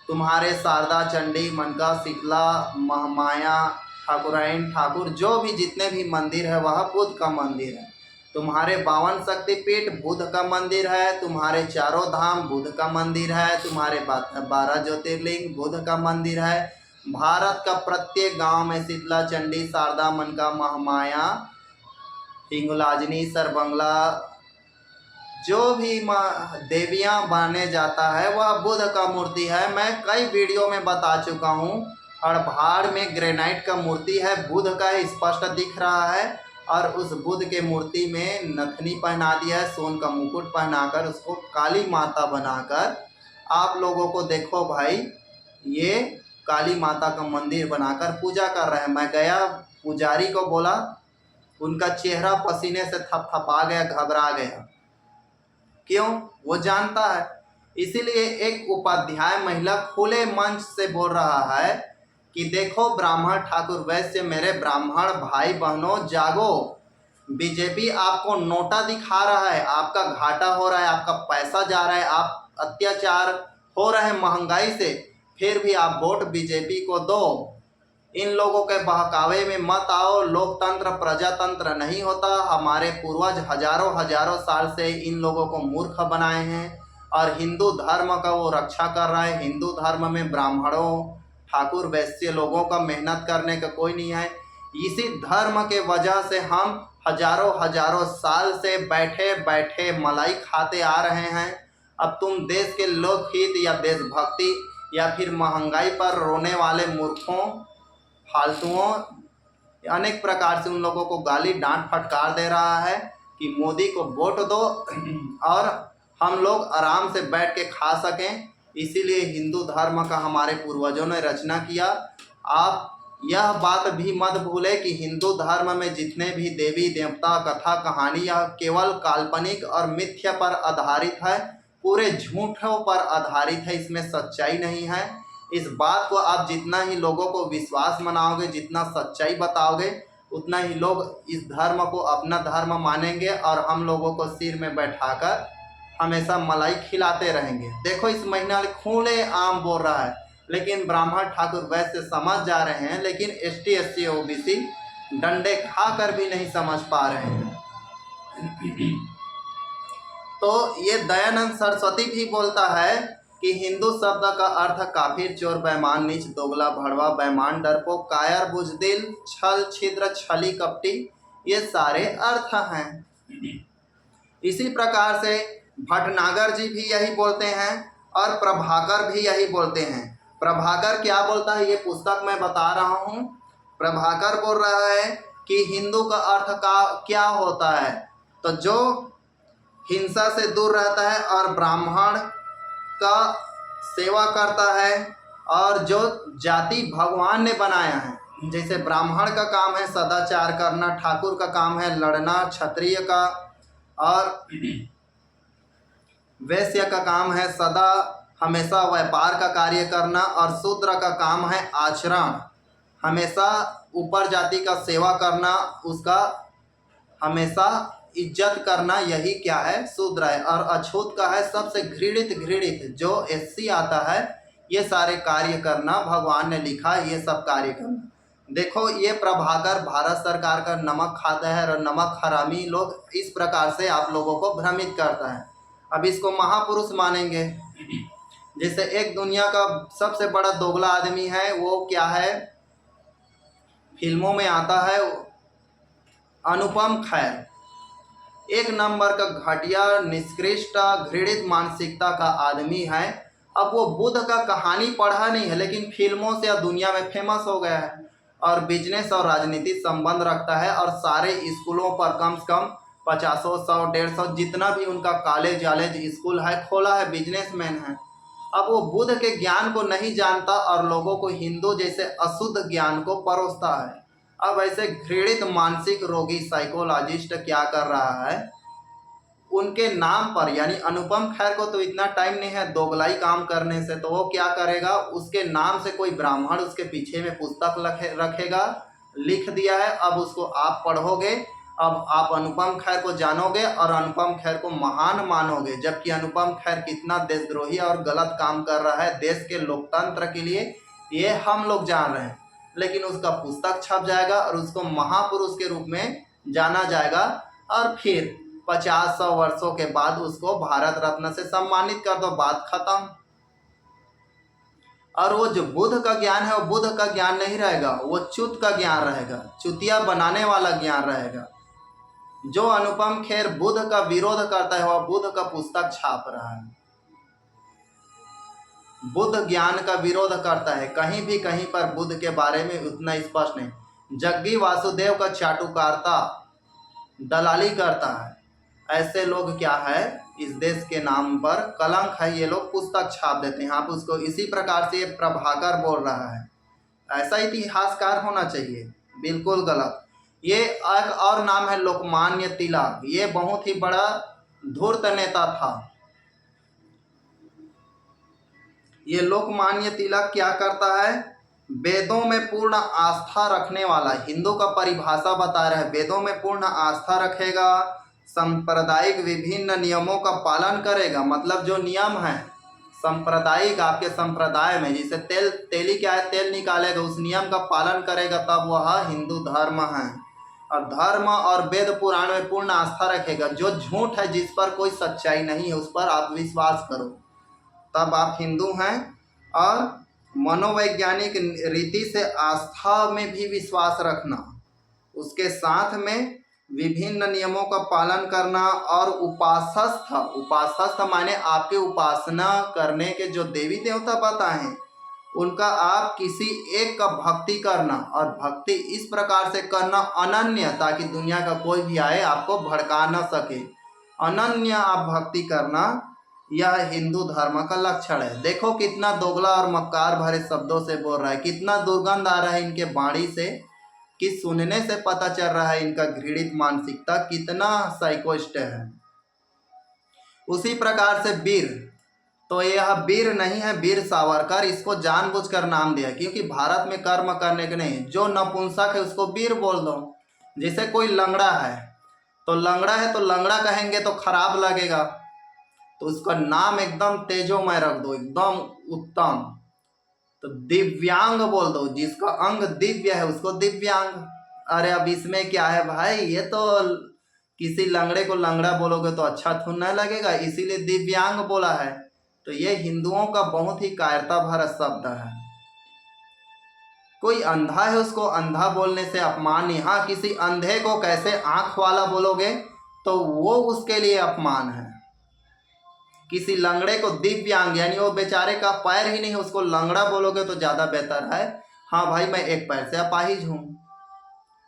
तुम्हारे शारदा, चंडी, मनका, शीतला, महामाया, ठाकुराइन, ठाकुर, जो भी जितने भी मंदिर है वह बुद्ध का मंदिर है। तुम्हारे 52 शक्तिपीठ बुद्ध का मंदिर है, तुम्हारे चारों धाम बुद्ध का मंदिर है, तुम्हारे 12 ज्योतिर्लिंग बुद्ध का मंदिर है। भारत का प्रत्येक गांव में शीतला, चंडी, शारदा, मनका, महामाया, हिंगुलाजनी, सरबंगला, जो भी देवियां माने जाता है वह बुद्ध का मूर्ति है। मैं कई वीडियो में बता चुका हूँ। हड़भाड़ में ग्रेनाइट का मूर्ति है, बुद्ध का स्पष्ट दिख रहा है, और उस बुद्ध के मूर्ति में नथनी पहना दिया है, सोन का मुकुट पहनाकर उसको काली माता बनाकर आप लोगों को देखो भाई, ये काली माता का मंदिर बनाकर पूजा कर रहे हैं। मैं गया, पुजारी को बोला, उनका चेहरा पसीने से थपथपा गया, घबरा गया। क्यों? वो जानता है। इसीलिए एक उपाध्याय महिला खुले मंच से बोल रहा है कि देखो ब्राह्मण ठाकुर वैश्य, मेरे ब्राह्मण भाई बहनों जागो, बीजेपी आपको नोटा दिखा रहा है, आपका घाटा हो रहा है, आपका पैसा जा रहा है, आप अत्याचार हो रहे हैं महंगाई से, फिर भी आप वोट बीजेपी को दो। इन लोगों के बहकावे में मत आओ। लोकतंत्र प्रजातंत्र नहीं होता। हमारे पूर्वज हजारों हजारों साल से इन लोगों को मूर्ख बनाए हैं और हिंदू धर्म का वो रक्षा कर रहा है। हिंदू धर्म में ब्राह्मणों, ठाकुर, वैश्य लोगों का मेहनत करने का कोई नहीं है। इसी धर्म के वजह से हम हजारों हजारों साल से बैठे बैठे मलाई खाते आ रहे हैं। अब तुम देश के लोकहित या देशभक्ति या फिर महंगाई पर रोने वाले मूर्खों, फालतुओं, अनेक प्रकार से उन लोगों को गाली डांट फटकार दे रहा है कि मोदी को वोट दो और हम लोग आराम से बैठ के खा सकें। इसीलिए हिंदू धर्म का हमारे पूर्वजों ने रचना किया। आप यह बात भी मत भूले कि हिंदू धर्म में जितने भी देवी देवता कथा कहानी यह केवल काल्पनिक और मिथ्या पर आधारित है, पूरे झूठों पर आधारित है, इसमें सच्चाई नहीं है। इस बात को आप जितना ही लोगों को विश्वास मनाओगे, जितना सच्चाई बताओगे, उतना ही लोग इस धर्म को अपना धर्म मानेंगे और हम लोगों को सिर में बैठाकर हमेशा मलाई खिलाते रहेंगे। देखो इस महीना खुले आम बोल रहा है, लेकिन ब्राह्मण ठाकुर वैसे समझ जा रहे हैं, लेकिन ST SC OBC डंडे खाकर भी नहीं समझ पा रहे हैं। तो ये दयानंद सरस्वती भी बोलता है कि हिंदू शब्द का अर्थ काफिर, चोर, बेईमान, नीच, दोगला, भड़वा, बेईमान, डरपोक, कायर, बुजदिल, छल, छिद्र, छली, कपटी, ये सारे अर्थ हैं। इसी प्रकार से भटनागर जी भी यही बोलते हैं और प्रभाकर भी यही बोलते हैं। प्रभाकर क्या बोलता है, ये पुस्तक मैं बता रहा हूँ। प्रभाकर बोल रहा है कि हिंदू का अर्थ का क्या होता है, तो जो हिंसा से दूर रहता है और ब्राह्मण का सेवा करता है, और जो जाति भगवान ने बनाया है, जैसे ब्राह्मण का काम है सदाचार करना, ठाकुर का काम है लड़ना, क्षत्रिय का और वैश्य का काम है सदा हमेशा व्यापार का कार्य करना, और शूद्र का काम है आचरण, हमेशा ऊपर जाति का सेवा करना, उसका हमेशा इज्जत करना, यही क्या है, शूद्र है। और अछूत का है सबसे घृणित जो SC आता है, ये सारे कार्य करना भगवान ने लिखा है, ये सब कार्य करना। देखो ये प्रभाकर भारत सरकार का नमक खाता है और नमक हरामी लोग इस प्रकार से आप लोगों को भ्रमित करता है। अब इसको महापुरुष मानेंगे। जैसे एक दुनिया का सबसे बड़ा दोगला आदमी है, वो क्या है, फिल्मों में आता है, अनुपम खेर। एक नंबर का घटिया, निष्कृष्ट, घृणित मानसिकता का आदमी है। अब वो बुद्ध का कहानी पढ़ा नहीं है, लेकिन फिल्मों से दुनिया में फेमस हो गया है और बिजनेस और राजनीति संबंध रखता है, और सारे स्कूलों पर कम से कम 50, 100, 150 जितना भी उनका कॉलेज स्कूल है खोला है, बिजनेसमैन है। अब वो बुद्ध के ज्ञान को नहीं जानता और लोगों को हिंदू जैसे अशुद्ध ज्ञान को परोसता है। अब ऐसे घृणित मानसिक रोगी साइकोलॉजिस्ट क्या कर रहा है, उनके नाम पर, यानी अनुपम खेर को तो इतना टाइम नहीं है दोगलाई काम करने से, तो वो क्या करेगा, उसके नाम से कोई ब्राह्मण उसके पीछे में पुस्तक रखेगा, लिख दिया है, अब उसको आप पढ़ोगे, अब आप अनुपम खेर को जानोगे और अनुपम खेर को महान मानोगे, जबकि अनुपम खेर कितना देशद्रोही और गलत काम कर रहा है देश के लोकतंत्र के लिए, ये हम लोग जान रहे हैं। लेकिन उसका पुस्तक छप जाएगा और उसको महापुरुष के रूप में जाना जाएगा, और फिर 50-100 वर्षों के बाद उसको भारत रत्न से सम्मानित कर दो, बात खत्म। और वो जो बुद्ध का ज्ञान है, वो बुद्ध का ज्ञान नहीं रहेगा, वो च्युत का ज्ञान रहेगा, चुतिया बनाने वाला ज्ञान रहेगा। जो अनुपम खेर बुद्ध का विरोध करता है, वह बुद्ध का पुस्तक छाप रहा है, बुद्ध ज्ञान का विरोध करता है। कहीं पर बुद्ध के बारे में उतना स्पष्ट नहीं। जग्गी वासुदेव का चाटुकारिता, दलाली करता है। ऐसे लोग क्या है, इस देश के नाम पर कलंक है, ये लोग पुस्तक छाप देते हैं। आप उसको इसी प्रकार से ये प्रभाकर बोल रहा है, ऐसा इतिहासकार होना चाहिए, बिल्कुल गलत। ये एक और नाम है लोकमान्य तिलक, ये बहुत ही बड़ा धूर्त नेता था। ये लोकमान्य तिलक क्या करता है, वेदों में पूर्ण आस्था रखने वाला, हिंदू का परिभाषा बता रहा है, वेदों में पूर्ण आस्था रखेगा, सांप्रदायिक विभिन्न नियमों का पालन करेगा। मतलब जो नियम है सांप्रदायिक, आपके संप्रदाय में जैसे तेली क्या है, तेल निकालेगा, उस नियम का पालन करेगा, तब वह हिंदू धर्म है। और धर्म और वेद पुराण में पूर्ण आस्था रखेगा। जो झूठ है, जिस पर कोई सच्चाई नहीं है, उस पर आप विश्वास करो, तब आप हिंदू हैं। और मनोवैज्ञानिक रीति से आस्था में भी विश्वास रखना, उसके साथ में विभिन्न नियमों का पालन करना, और उपासस्थ माने आपके उपासना करने के जो देवी देवता बताए हैं, उनका आप किसी एक का भक्ति करना, और भक्ति इस प्रकार से करना अनन्य, ताकि दुनिया का कोई भी आए आपको भड़का न सके। अनन्य आप भक्ति करना, यह हिंदू धर्म का लक्षण है। देखो कितना दोगला और मक्कार भरे शब्दों से बोल रहा है, कितना दुर्गंध आ रहा है इनके वाणी से, कि सुनने से पता चल रहा है इनका घृणित मानसिकता कितना साइकोस्ट है। उसी प्रकार से वीर, तो यह वीर नहीं है, वीर सावरकर इसको जानबूझकर नाम दिया क्योंकि भारत में कर्म करने के नहीं, जो नपुंसक है उसको वीर बोल दो। जैसे कोई लंगड़ा है तो लंगड़ा कहेंगे तो खराब लगेगा, तो उसका नाम एकदम तेजोमय रख दो, एकदम उत्तम। तो दिव्यांग बोल दो, जिसका अंग दिव्य है उसको दिव्यांग। अरे अब इसमें क्या है भाई, ये तो किसी लंगड़े को लंगड़ा बोलोगे तो अच्छा तो नहीं लगेगा, इसीलिए दिव्यांग बोला है। तो ये हिंदुओं का बहुत ही कायरता भरा शब्द है। कोई अंधा है उसको अंधा बोलने से अपमान नहीं। हाँ, किसी अंधे को कैसे आंख वाला बोलोगे तो वो उसके लिए अपमान है। किसी लंगड़े को दिव्यांग, यानी वो बेचारे का पैर ही नहीं, उसको लंगड़ा बोलोगे तो ज़्यादा बेहतर है। हाँ भाई, मैं एक पैर से अपाहिज हूँ,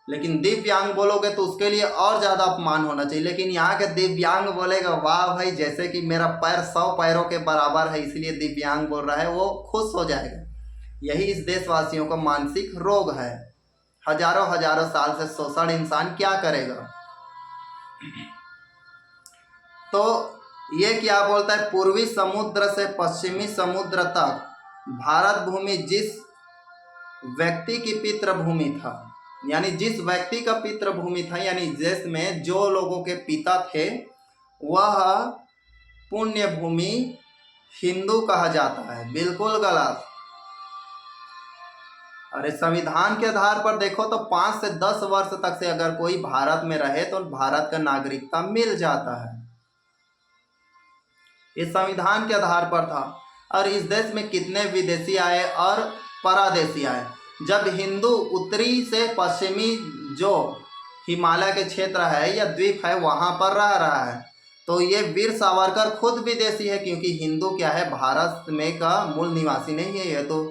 लेकिन दिव्यांग बोलोगे तो उसके लिए और ज़्यादा अपमान होना चाहिए। लेकिन यहाँ के दिव्यांग बोलेगा, वाह भाई, जैसे कि मेरा पैर 100 पैरों के बराबर है इसलिए दिव्यांग बोल रहा है, वो खुश हो जाएगा। यही इस देशवासियों का मानसिक रोग है। हजारों हजारों साल से शोषण इंसान क्या करेगा। तो ये क्या बोलता है, पूर्वी समुद्र से पश्चिमी समुद्र तक भारत भूमि जिस व्यक्ति की पितृभूमि था, यानी जिस व्यक्ति का पितृभूमि था, यानी देश में जो लोगों के पिता थे, वह पुण्य भूमि हिंदू कहा जाता है। बिल्कुल गलत। अरे संविधान के आधार पर देखो तो 5 से 10 वर्ष तक से अगर कोई भारत में रहे तो भारत का नागरिकता मिल जाता है। ये संविधान के आधार पर था। और इस देश में कितने विदेशी आए और परादेशी आए। जब हिंदू उत्तरी से पश्चिमी जो हिमालय के क्षेत्र है या द्वीप है वहाँ पर रह रहा है, तो ये वीर सावरकर खुद विदेशी है, क्योंकि हिंदू क्या है, भारत में का मूल निवासी नहीं है। ये तो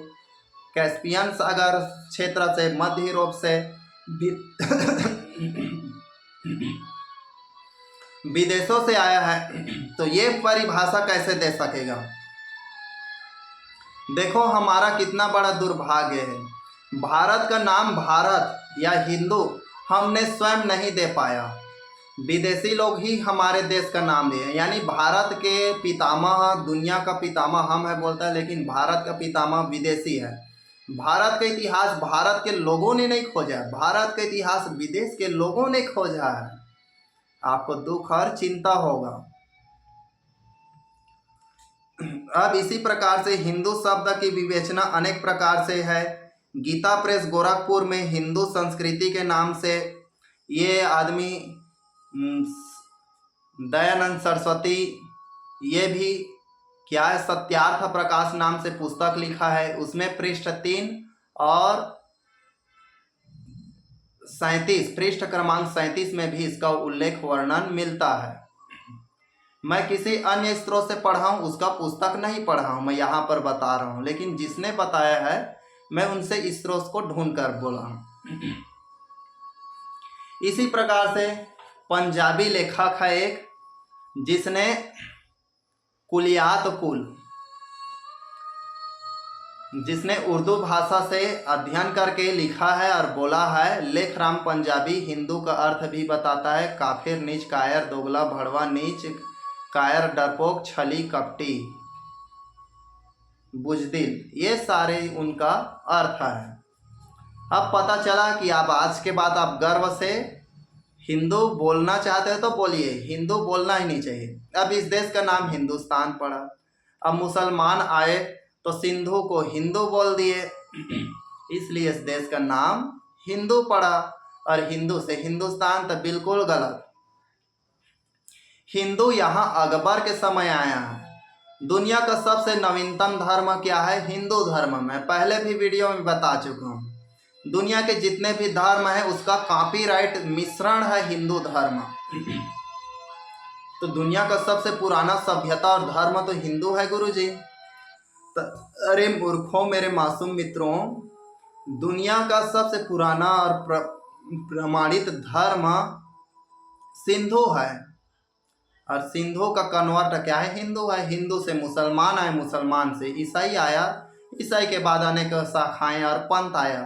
कैस्पियन सागर क्षेत्र से, मध्य यूरोप से विदेशों से आया है। तो ये परिभाषा कैसे दे सकेगा। देखो हमारा कितना बड़ा दुर्भाग्य है, भारत का नाम भारत या हिंदू हमने स्वयं नहीं दे पाया, विदेशी लोग ही हमारे देश का नाम दिए। यानी भारत के पितामह, दुनिया का पितामह हम है बोलता है, लेकिन भारत का पितामह विदेशी है। भारत का इतिहास भारत के लोगों ने नहीं खोजा है, भारत का इतिहास विदेश के लोगों ने खोजा है। आपको दुख और चिंता होगा। अब इसी प्रकार से हिंदू शब्द की विवेचना अनेक प्रकार से है। गीता प्रेस गोरखपुर में हिंदू संस्कृति के नाम से ये आदमी दयानंद सरस्वती, ये भी क्या है, सत्यार्थ प्रकाश नाम से पुस्तक लिखा है। उसमें पृष्ठ 3 और 37, पृष्ठ क्रमांक 37 में भी इसका उल्लेख वर्णन मिलता है। मैं किसी अन्य स्रोत से पढ़ा हूँ, उसका पुस्तक नहीं पढ़ा हूँ, मैं यहाँ पर बता रहा हूँ, लेकिन जिसने बताया है मैं उनसे इस स्रोत को ढूंढ कर बोला हूँ। इसी प्रकार से पंजाबी लेखक है एक, जिसने कुलियात कुल, जिसने उर्दू भाषा से अध्ययन करके लिखा है और बोला है। लेखराम पंजाबी हिंदू का अर्थ भी बताता है। काफिर, नीच, कायर, दोगला, भड़वा, नीच, कायर, डरपोक, छली, कपटी, बुजदिल, ये सारे उनका अर्थ है। अब पता चला कि आप आज के बाद आप गर्व से हिंदू बोलना चाहते हो तो बोलिए, हिंदू बोलना ही नहीं चाहिए। अब इस देश का नाम हिंदुस्तान पड़ा। अब मुसलमान आए तो सिंधु को हिंदू बोल दिए, इसलिए इस देश का नाम हिंदू पड़ा। और हिंदू से हिंदुस्तान तो बिल्कुल गलत। हिंदू यहाँ अकबर के समय आया है। दुनिया का सबसे नवीनतम धर्म क्या है? हिंदू धर्म। मैं पहले भी वीडियो में बता चुका हूँ। दुनिया के जितने भी धर्म है उसका कॉपीराइट मिश्रण है हिंदू धर्म। तो दुनिया का सबसे पुराना सभ्यता और धर्म तो हिंदू है गुरुजी। अरे मूर्खों, मेरे मासूम मित्रों, दुनिया का सबसे पुराना और प्रमाणित धर्म सिंधु है। और सिंधु का कन्वर्ट क्या है, हिंदू है, हिंदू से मुसलमान आए, मुसलमान से ईसाई आया, ईसाई के बाद अनेक शाखाएं और पंथ आया।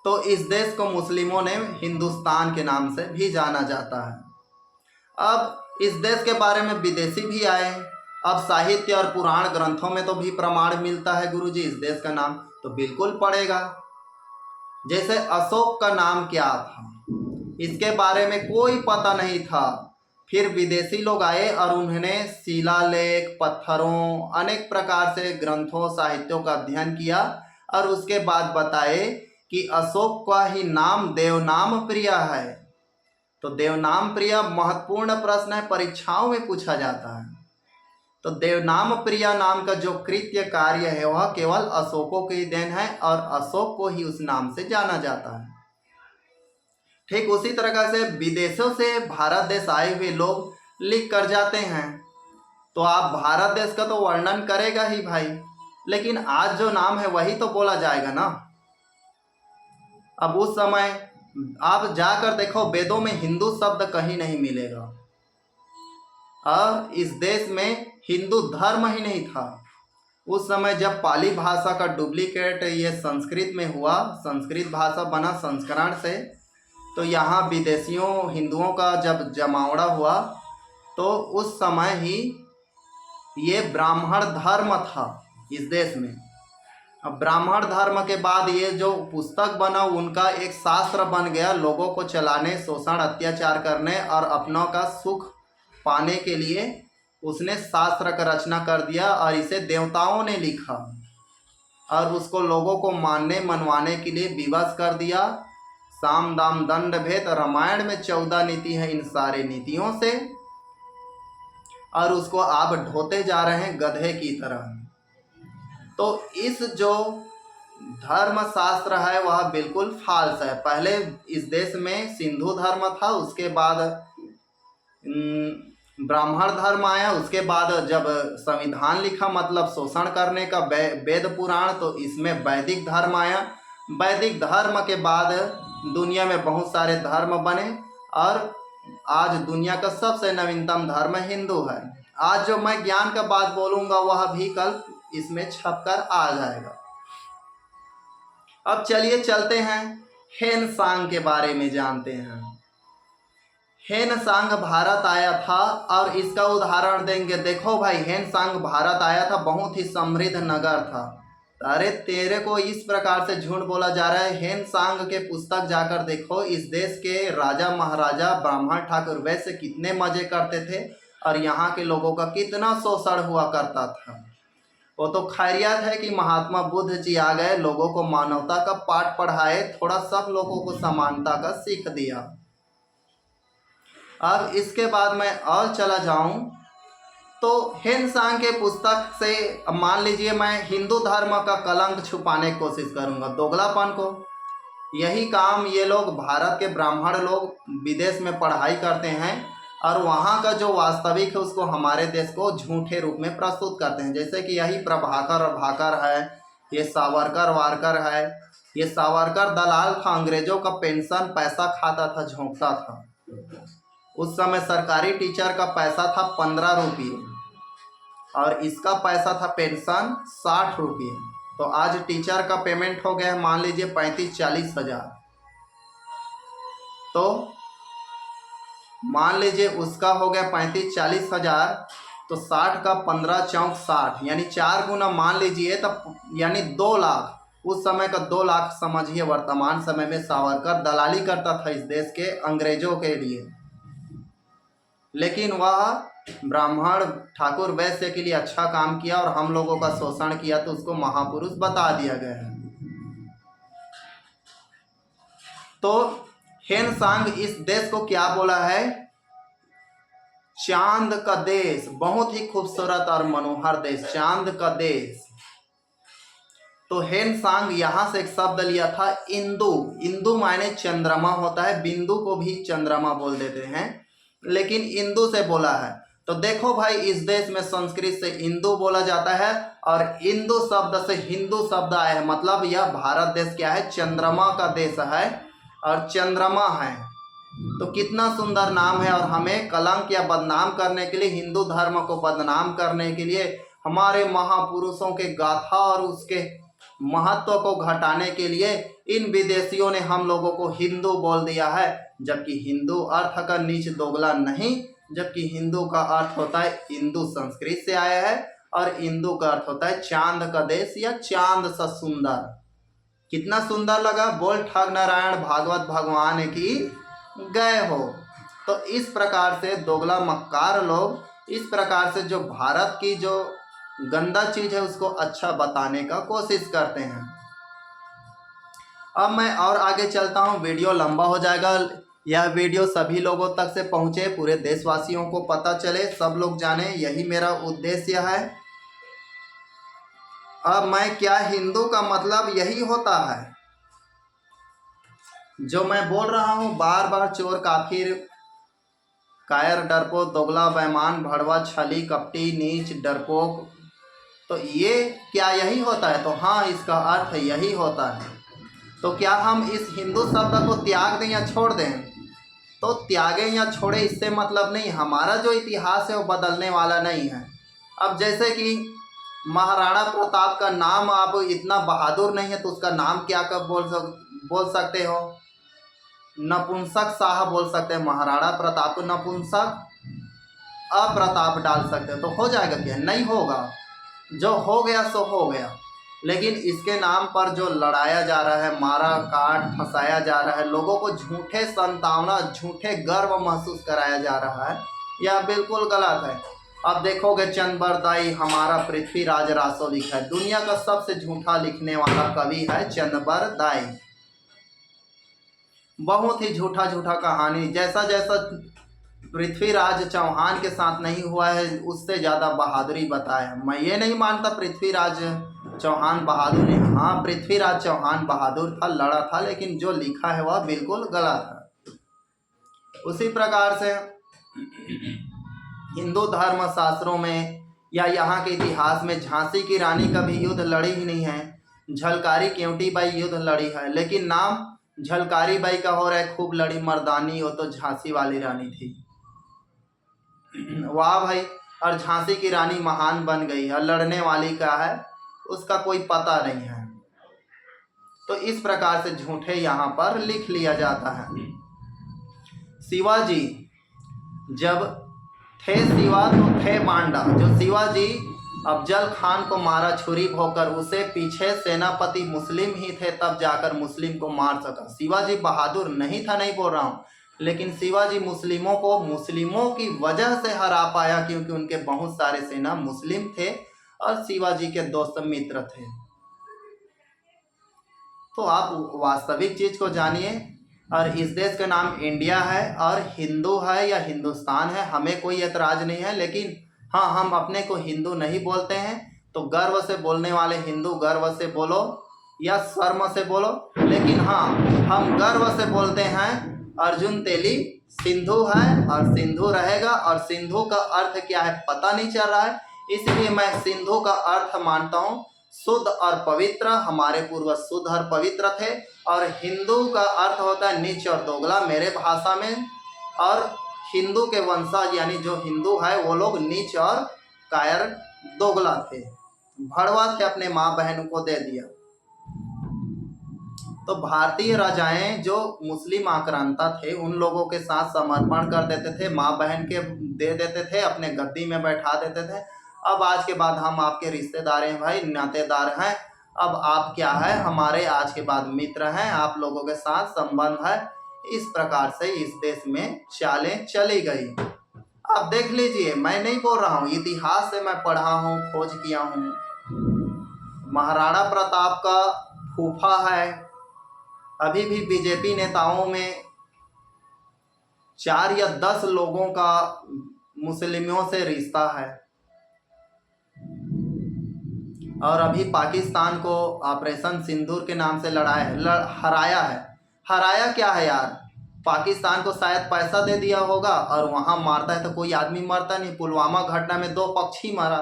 तो इस देश को मुस्लिमों ने हिंदुस्तान के नाम से भी जाना जाता है। अब इस देश के बारे में विदेशी भी आए। अब साहित्य और पुराण ग्रंथों में तो भी प्रमाण मिलता है गुरुजी इस देश का नाम तो बिल्कुल पड़ेगा। जैसे अशोक का नाम क्या था, इसके बारे में कोई पता नहीं था। फिर विदेशी लोग आए और उन्होंने शिलालेख, पत्थरों, अनेक प्रकार से ग्रंथों, साहित्यों का अध्ययन किया और उसके बाद बताए कि अशोक का ही नाम देवनाम प्रिय है। तो देवनाम प्रिय महत्वपूर्ण प्रश्न है, परीक्षाओं में पूछा जाता है। तो देवनाम प्रिय नाम का जो कृत्य कार्य है वह केवल अशोकों की देन है और अशोक को ही उस नाम से जाना जाता है। ठीक उसी तरह से विदेशों से भारत देश आए हुए लोग लिख कर जाते हैं तो आप भारत देश का तो वर्णन करेगा ही भाई, लेकिन आज जो नाम है वही तो बोला जाएगा ना। अब उस समय आप जाकर देखो वेदों में हिंदू शब्द कहीं नहीं मिलेगा और इस देश में हिंदू धर्म ही नहीं था। उस समय जब पाली भाषा का डुप्लीकेट ये संस्कृत में हुआ, संस्कृत भाषा बना संस्करण से, तो यहाँ विदेशियों हिंदुओं का जब जमावड़ा हुआ तो उस समय ही ये ब्राह्मण धर्म था इस देश में। अब ब्राह्मण धर्म के बाद ये जो पुस्तक बना उनका एक शास्त्र बन गया लोगों को चलाने, शोषण, अत्याचार करने और अपनों का सुख पाने के लिए उसने शास्त्र का रचना कर दिया और इसे देवताओं ने लिखा और उसको लोगों को मानने मनवाने के लिए विवश कर दिया। साम दाम दंड भेद, रामायण में 14 नीति है इन सारे नीतियों से, और उसको आप ढोते जा रहे हैं गधे की तरह। तो इस जो धर्म शास्त्र है वह बिल्कुल फाल्स है। पहले इस देश में सिंधु धर्म था, उसके बाद ब्राह्मण धर्म आया, उसके बाद जब संविधान लिखा मतलब शोषण करने का वेद पुराण, तो इसमें वैदिक धर्म आया। वैदिक धर्म के बाद दुनिया में बहुत सारे धर्म बने और आज दुनिया का सबसे नवीनतम धर्म हिंदू है। आज जो मैं ज्ञान का बात बोलूँगा वह भी कल इसमें छपकर आ जाएगा। अब चलिए चलते हैं हेन सांग के बारे में जानते हैं। हेन सांग भारत आया था और इसका उदाहरण देंगे। देखो भाई, हेन सांग भारत आया था, बहुत ही समृद्ध नगर था। अरे तेरे को इस प्रकार से झूठ बोला जा रहा है। हेन सांग के पुस्तक जाकर देखो, इस देश के राजा महाराजा ब्राह्मण ठाकुर वैसे कितने मजे करते थे और यहाँ के लोगों का कितना शोषण हुआ करता था। वो तो खैरियत है कि महात्मा बुद्ध जी आ गए, लोगों को मानवता का पाठ पढ़ाए, थोड़ा सब लोगों को समानता का सीख दिया। अब इसके बाद मैं और चला जाऊं तो हेन सांग के पुस्तक से मान लीजिए मैं हिंदू धर्म का कलंक छुपाने की कोशिश करूंगा, दोगलापन को। यही काम ये लोग भारत के ब्राह्मण लोग विदेश में पढ़ाई करते हैं और वहाँ का जो वास्तविक है उसको हमारे देश को झूठे रूप में प्रस्तुत करते हैं। जैसे कि यही प्रभाकर और भाकर है, ये सावरकर वारकर है। ये सावरकर दलाल था, अंग्रेजों का पेंशन पैसा खाता था, झोंकता था। उस समय सरकारी टीचर का पैसा था 15 रुपये और इसका पैसा था पेंशन 60 रुपये। तो आज टीचर का पेमेंट हो गया है मान लीजिए 35-40 हज़ार। तो मान लीजिए उसका हो गया 35-40 हज़ार, तो 60 का 15 चौक 60 यानी 4 गुना मान लीजिए, तब यानी 2 लाख। उस समय का 2 लाख समझिए। वर्तमान समय में सावरकर दलाली करता था इस देश के अंग्रेजों के लिए, लेकिन वह ब्राह्मण ठाकुर वैश्य के लिए अच्छा काम किया और हम लोगों का शोषण किया तो उसको महापुरुष बता दिया गया है। तो हेन सांग इस देश को क्या बोला है? चांद का देश, बहुत ही खूबसूरत और मनोहर देश, चांद का देश। तो हेन सांग यहाँ से एक शब्द लिया था इंदु। इंदु मायने चंद्रमा होता है, बिंदु को भी चंद्रमा बोल देते हैं, लेकिन इंदु से बोला है। तो देखो भाई, इस देश में संस्कृत से इंदु बोला जाता है और इंदु शब्द से हिंदू शब्द आया है। मतलब यह भारत देश क्या है? चंद्रमा का देश है और चंद्रमा है। तो कितना सुंदर नाम है। और हमें कलंक या बदनाम करने के लिए, हिंदू धर्म को बदनाम करने के लिए, हमारे महापुरुषों के गाथा और उसके महत्व को घटाने के लिए इन विदेशियों ने हम लोगों को हिंदू बोल दिया है। जबकि हिंदू अर्थ का नीच दोगला नहीं, जबकि हिंदू का अर्थ होता है, हिंदू संस्कृत से आया है और हिंदू का अर्थ होता है चांद का देश या चांद सा सुंदर। कितना सुंदर लगा, बोल ठग नारायण भागवत भगवान की गए हो। तो इस प्रकार से दोगला मक्कार लोग इस प्रकार से जो भारत की जो गंदा चीज है उसको अच्छा बताने का कोशिश करते हैं। अब मैं और आगे चलता हूँ, वीडियो लंबा हो जाएगा। यह वीडियो सभी लोगों तक से पहुँचे, पूरे देशवासियों को पता चले, सब लोग जाने, यही मेरा उद्देश्य है। अब मैं क्या, हिंदू का मतलब यही होता है जो मैं बोल रहा हूँ बार बार, चोर काफिर कायर डरपोक दोगला बेईमान भड़वा छली कपटी नीच डरपोक, तो ये क्या यही होता है? तो हाँ, इसका अर्थ यही होता है। तो क्या हम इस हिंदू शब्द को त्याग दें या छोड़ दें? तो त्यागें या छोड़े इससे मतलब नहीं, हमारा जो इतिहास है वो बदलने वाला नहीं है। अब जैसे कि महाराणा प्रताप का नाम, आप इतना बहादुर नहीं है तो उसका नाम क्या कब बोल सकते हो? नपुंसक शाह बोल सकते हैं। महाराणा प्रताप को नपुंसक अप्रताप डाल सकते हैं, तो हो जाएगा क्या? नहीं होगा। जो हो गया सो हो गया। लेकिन इसके नाम पर जो लड़ाया जा रहा है, मारा काट फंसाया जा रहा है, लोगों को झूठे संतावना, झूठे गर्व महसूस कराया जा रहा है, यह बिल्कुल गलत है। अब देखोगे चंदबरदाई हमारा पृथ्वीराज रासो लिखा है, दुनिया का सबसे झूठा लिखने वाला कवि है चंदबरदाई। बहुत ही झूठा झूठा कहानी, जैसा जैसा पृथ्वीराज चौहान के साथ नहीं हुआ है उससे ज़्यादा बहादुरी बताया। मैं ये नहीं मानता पृथ्वीराज चौहान बहादुर नहीं, हाँ पृथ्वीराज चौहान बहादुर था, लड़ा था, लेकिन जो लिखा है वह बिल्कुल गलत है। उसी प्रकार से हिंदू धर्म शास्त्रों में या यहाँ के इतिहास में झांसी की रानी का भी युद्ध लड़ी ही नहीं है, झलकारी केवटी बाई युद्ध लड़ी है, लेकिन नाम झलकारी बाई का हो रहा है, खूब लड़ी मर्दानी, हो तो झांसी वाली रानी थी। वाह भाई, और झांसी की रानी महान बन गई है, लड़ने वाली का है उसका कोई पता नहीं है। तो इस प्रकार से झूठे यहाँ पर लिख लिया जाता है। शिवाजी जब थे शिवा तो थे पांडा, जो शिवाजी अफजल खान को मारा छुरी भोंकर, उसे पीछे सेनापति मुस्लिम ही थे, तब जाकर मुस्लिम को मार सका। शिवाजी बहादुर नहीं था, नहीं बोल रहा हूँ, लेकिन शिवाजी मुस्लिमों को मुस्लिमों की वजह से हरा पाया, क्योंकि उनके बहुत सारे सेना मुस्लिम थे और शिवाजी के दोस्त मित्र थे। तो आप वास्तविक चीज को जानिए। और इस देश का नाम इंडिया है और हिंदू है या हिंदुस्तान है, हमें कोई एतराज नहीं है, लेकिन हाँ, हम अपने को हिंदू नहीं बोलते हैं, तो गर्व से बोलने वाले हिंदू गर्व से बोलो या शर्म से बोलो, लेकिन हाँ, हम गर्व से बोलते हैं अर्जुन तेली सिंधु है और सिंधु रहेगा। और सिंधु का अर्थ क्या है पता नहीं चल रहा है, इसलिए मैं सिंधु का अर्थ मानता हूँ शुद्ध और पवित्र। हमारे पूर्वज शुद्ध और पवित्र थे। और हिंदू का अर्थ होता है नीच और दोगला मेरे भाषा में। और हिंदू के वंशज यानी जो हिंदू है वो लोग नीच और कायर दोगला थे, भड़वा थे, अपने माँ बहन को दे दिया। तो भारतीय राजाएं जो मुस्लिम आक्रांता थे उन लोगों के साथ समर्पण कर देते थे, माँ बहन के दे देते थे, अपने गद्दी में बैठा देते थे। अब आज के बाद हम आपके रिश्तेदार हैं भाई, नातेदार हैं, अब आप क्या है हमारे आज के बाद मित्र हैं, आप लोगों के साथ संबंध है। इस प्रकार से इस देश में चालें चली गई। आप देख लीजिए, मैं नहीं बोल रहा हूँ, इतिहास से मैं पढ़ा हूँ, खोज किया हूँ। महाराणा प्रताप का फूफा है, अभी भी बीजेपी नेताओं में 4 या 10 लोगों का मुस्लिमों से रिश्ता है। और अभी पाकिस्तान को ऑपरेशन सिंदूर के नाम से हराया है। हराया क्या है यार, पाकिस्तान को शायद पैसा दे दिया होगा और वहाँ मारता है तो कोई आदमी मरता नहीं। पुलवामा घटना में 2 पक्षी मरा,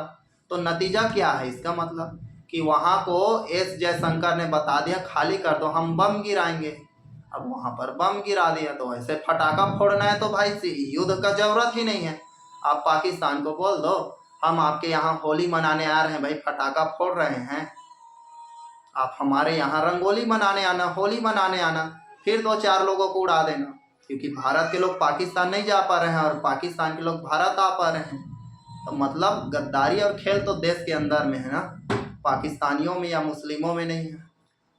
तो नतीजा क्या है इसका मतलब कि वहाँ को एस जयशंकर ने बता दिया खाली कर दो, हम बम गिराएंगे। अब वहाँ पर बम गिरा दिया, तो ऐसे फटाका फोड़ना है तो भाई युद्ध का जरूरत ही नहीं है। आप पाकिस्तान को बोल दो हम आपके यहाँ होली मनाने आ रहे हैं भाई, फटाका फोड़ रहे हैं, आप हमारे यहाँ रंगोली मनाने आना, होली मनाने आना, फिर 2-4 लोगों को उड़ा देना। क्योंकि भारत के लोग पाकिस्तान नहीं जा पा रहे हैं और पाकिस्तान के लोग भारत आ पा रहे हैं, तो मतलब गद्दारी और खेल तो देश के अंदर में है ना, पाकिस्तानियों में या मुस्लिमों में नहीं है।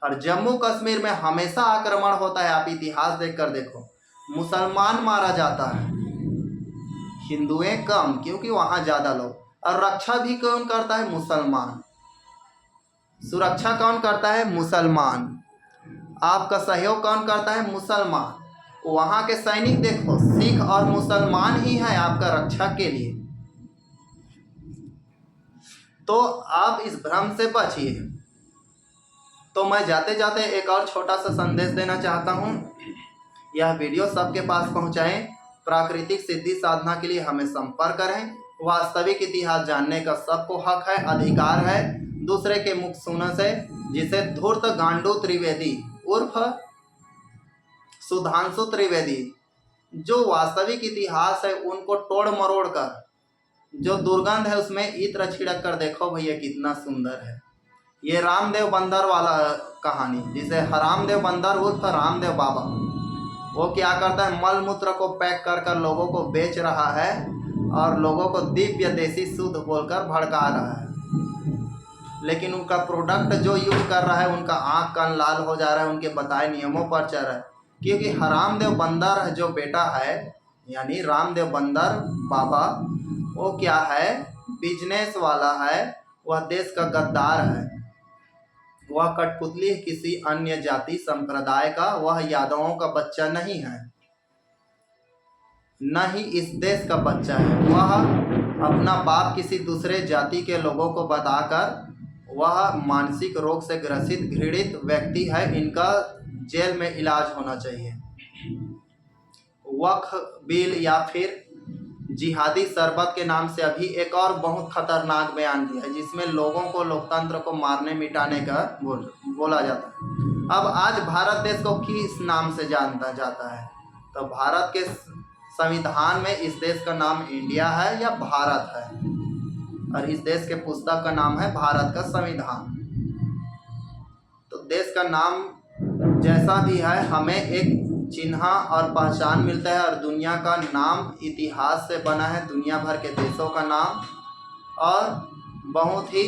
और जम्मू कश्मीर में हमेशा आक्रमण होता है, आप इतिहास देखकर देखो, मुसलमान मारा जाता है, हिंदुएं कम, क्योंकि वहाँ ज़्यादा लोग। और रक्षा भी कौन करता है? मुसलमान। सुरक्षा कौन करता है? मुसलमान। आपका सहयोग कौन करता है? मुसलमान। वहाँ के सैनिक देखो, सिख और मुसलमान ही है आपका रक्षा के लिए। तो आप इस भ्रम से बचिए। तो मैं जाते जाते एक और छोटा सा संदेश देना चाहता हूँ, यह वीडियो सबके पास पहुँचाएं। प्राकृतिक सिद्धि साधना के लिए हमें संपर्क करें। वास्तविक इतिहास जानने का सबको हक है, अधिकार है, दूसरे के मुख सुनने से। जिसे धूर्त गांडू त्रिवेदी उर्फ सुधांशु त्रिवेदी, जो वास्तविक इतिहास है उनको तोड़ मरोड़ कर, जो दुर्गंध है उसमें इत्र छिड़क कर देखो भैया कितना सुंदर है। ये रामदेव बंदर वाला कहानी, जिसे रामदेव बंदर उर्फ रामदेव बाबा, वो क्या करता है, मल मूत्र को पैक कर कर लोगों को बेच रहा है और लोगों को दिव्य देसी शुद्ध बोलकर भड़का रहा है। लेकिन उनका प्रोडक्ट जो यूज कर रहा है, उनका आँख कान लाल हो जा रहा है, उनके बताए नियमों पर चल रहा है। क्योंकि रामदेव बंदर जो बेटा है, यानी रामदेव बंदर बाबा, वो क्या है, बिजनेस वाला है, वह देश का गद्दार है, वह कठपुतली है किसी अन्य जाति संप्रदाय का, वह यादवों का बच्चा नहीं है, न ही इस देश का बच्चा है। वह अपना बाप किसी दूसरे जाति के लोगों को बताकर, वह मानसिक रोग से ग्रसित घृणित व्यक्ति है, इनका जेल में इलाज होना चाहिए। वक्फ बिल या फिर जिहादी शरबत के नाम से अभी एक और बहुत खतरनाक बयान दिया है, जिसमें लोगों को, लोकतंत्र को मारने मिटाने का बोला जाता है। अब आज भारत देश को किस नाम से जाना जाता है? तो भारत के संविधान में इस देश का नाम इंडिया है या भारत है, और इस देश के पुस्तक का नाम है भारत का संविधान। तो देश का नाम जैसा भी है, हमें एक चिन्ह और पहचान मिलता है, और दुनिया का नाम इतिहास से बना है, दुनिया भर के देशों का नाम, और बहुत ही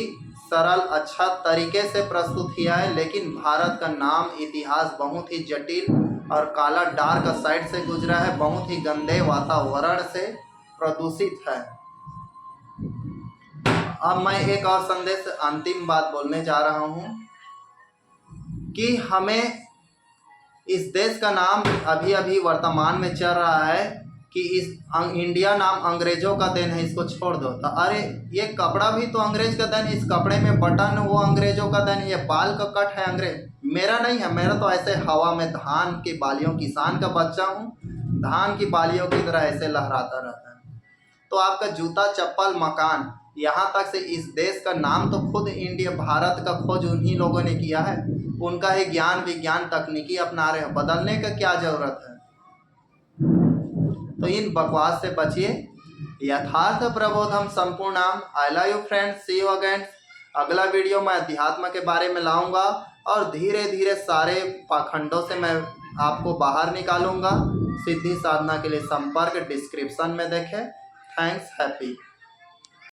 सरल अच्छा तरीके से प्रस्तुत किया है। लेकिन भारत का नाम इतिहास बहुत ही जटिल और काला डार्क साइड से गुजरा है, बहुत ही गंदे वातावरण से प्रदूषित है। अब मैं एक और संदेश, अंतिम बात बोलने जा रहा हूँ कि हमें इस देश का नाम अभी अभी वर्तमान में चल रहा है कि इस इंडिया नाम अंग्रेजों का देन है, इसको छोड़ दो। तो अरे ये कपड़ा भी तो अंग्रेज का देन, इस कपड़े में बटन वो अंग्रेजों का देन, ये बाल का कट है अंग्रेज, मेरा नहीं है। मेरा तो ऐसे हवा में धान की बालियों, किसान का बच्चा हूँ, धान की बालियों की तरह ऐसे लहराता रहता है। तो आपका जूता चप्पल मकान, यहाँ तक से इस देश का नाम तो खुद इंडिया भारत का खोज उन्हीं लोगों ने किया है, उनका ही ज्ञान विज्ञान तकनीकी अपना रहे हैं, बदलने का क्या जरूरत है? तो इन बकवास से बचिए। यथार्थ प्रबोधम संपूर्णाम। I love you friends, see you again. अगला वीडियो मैं अध्यात्म के बारे में लाऊंगा और धीरे धीरे सारे पाखंडों से मैं आपको बाहर निकालूंगा। सिद्धि साधना के लिए संपर्क डिस्क्रिप्शन में देखें। Thanks, happy.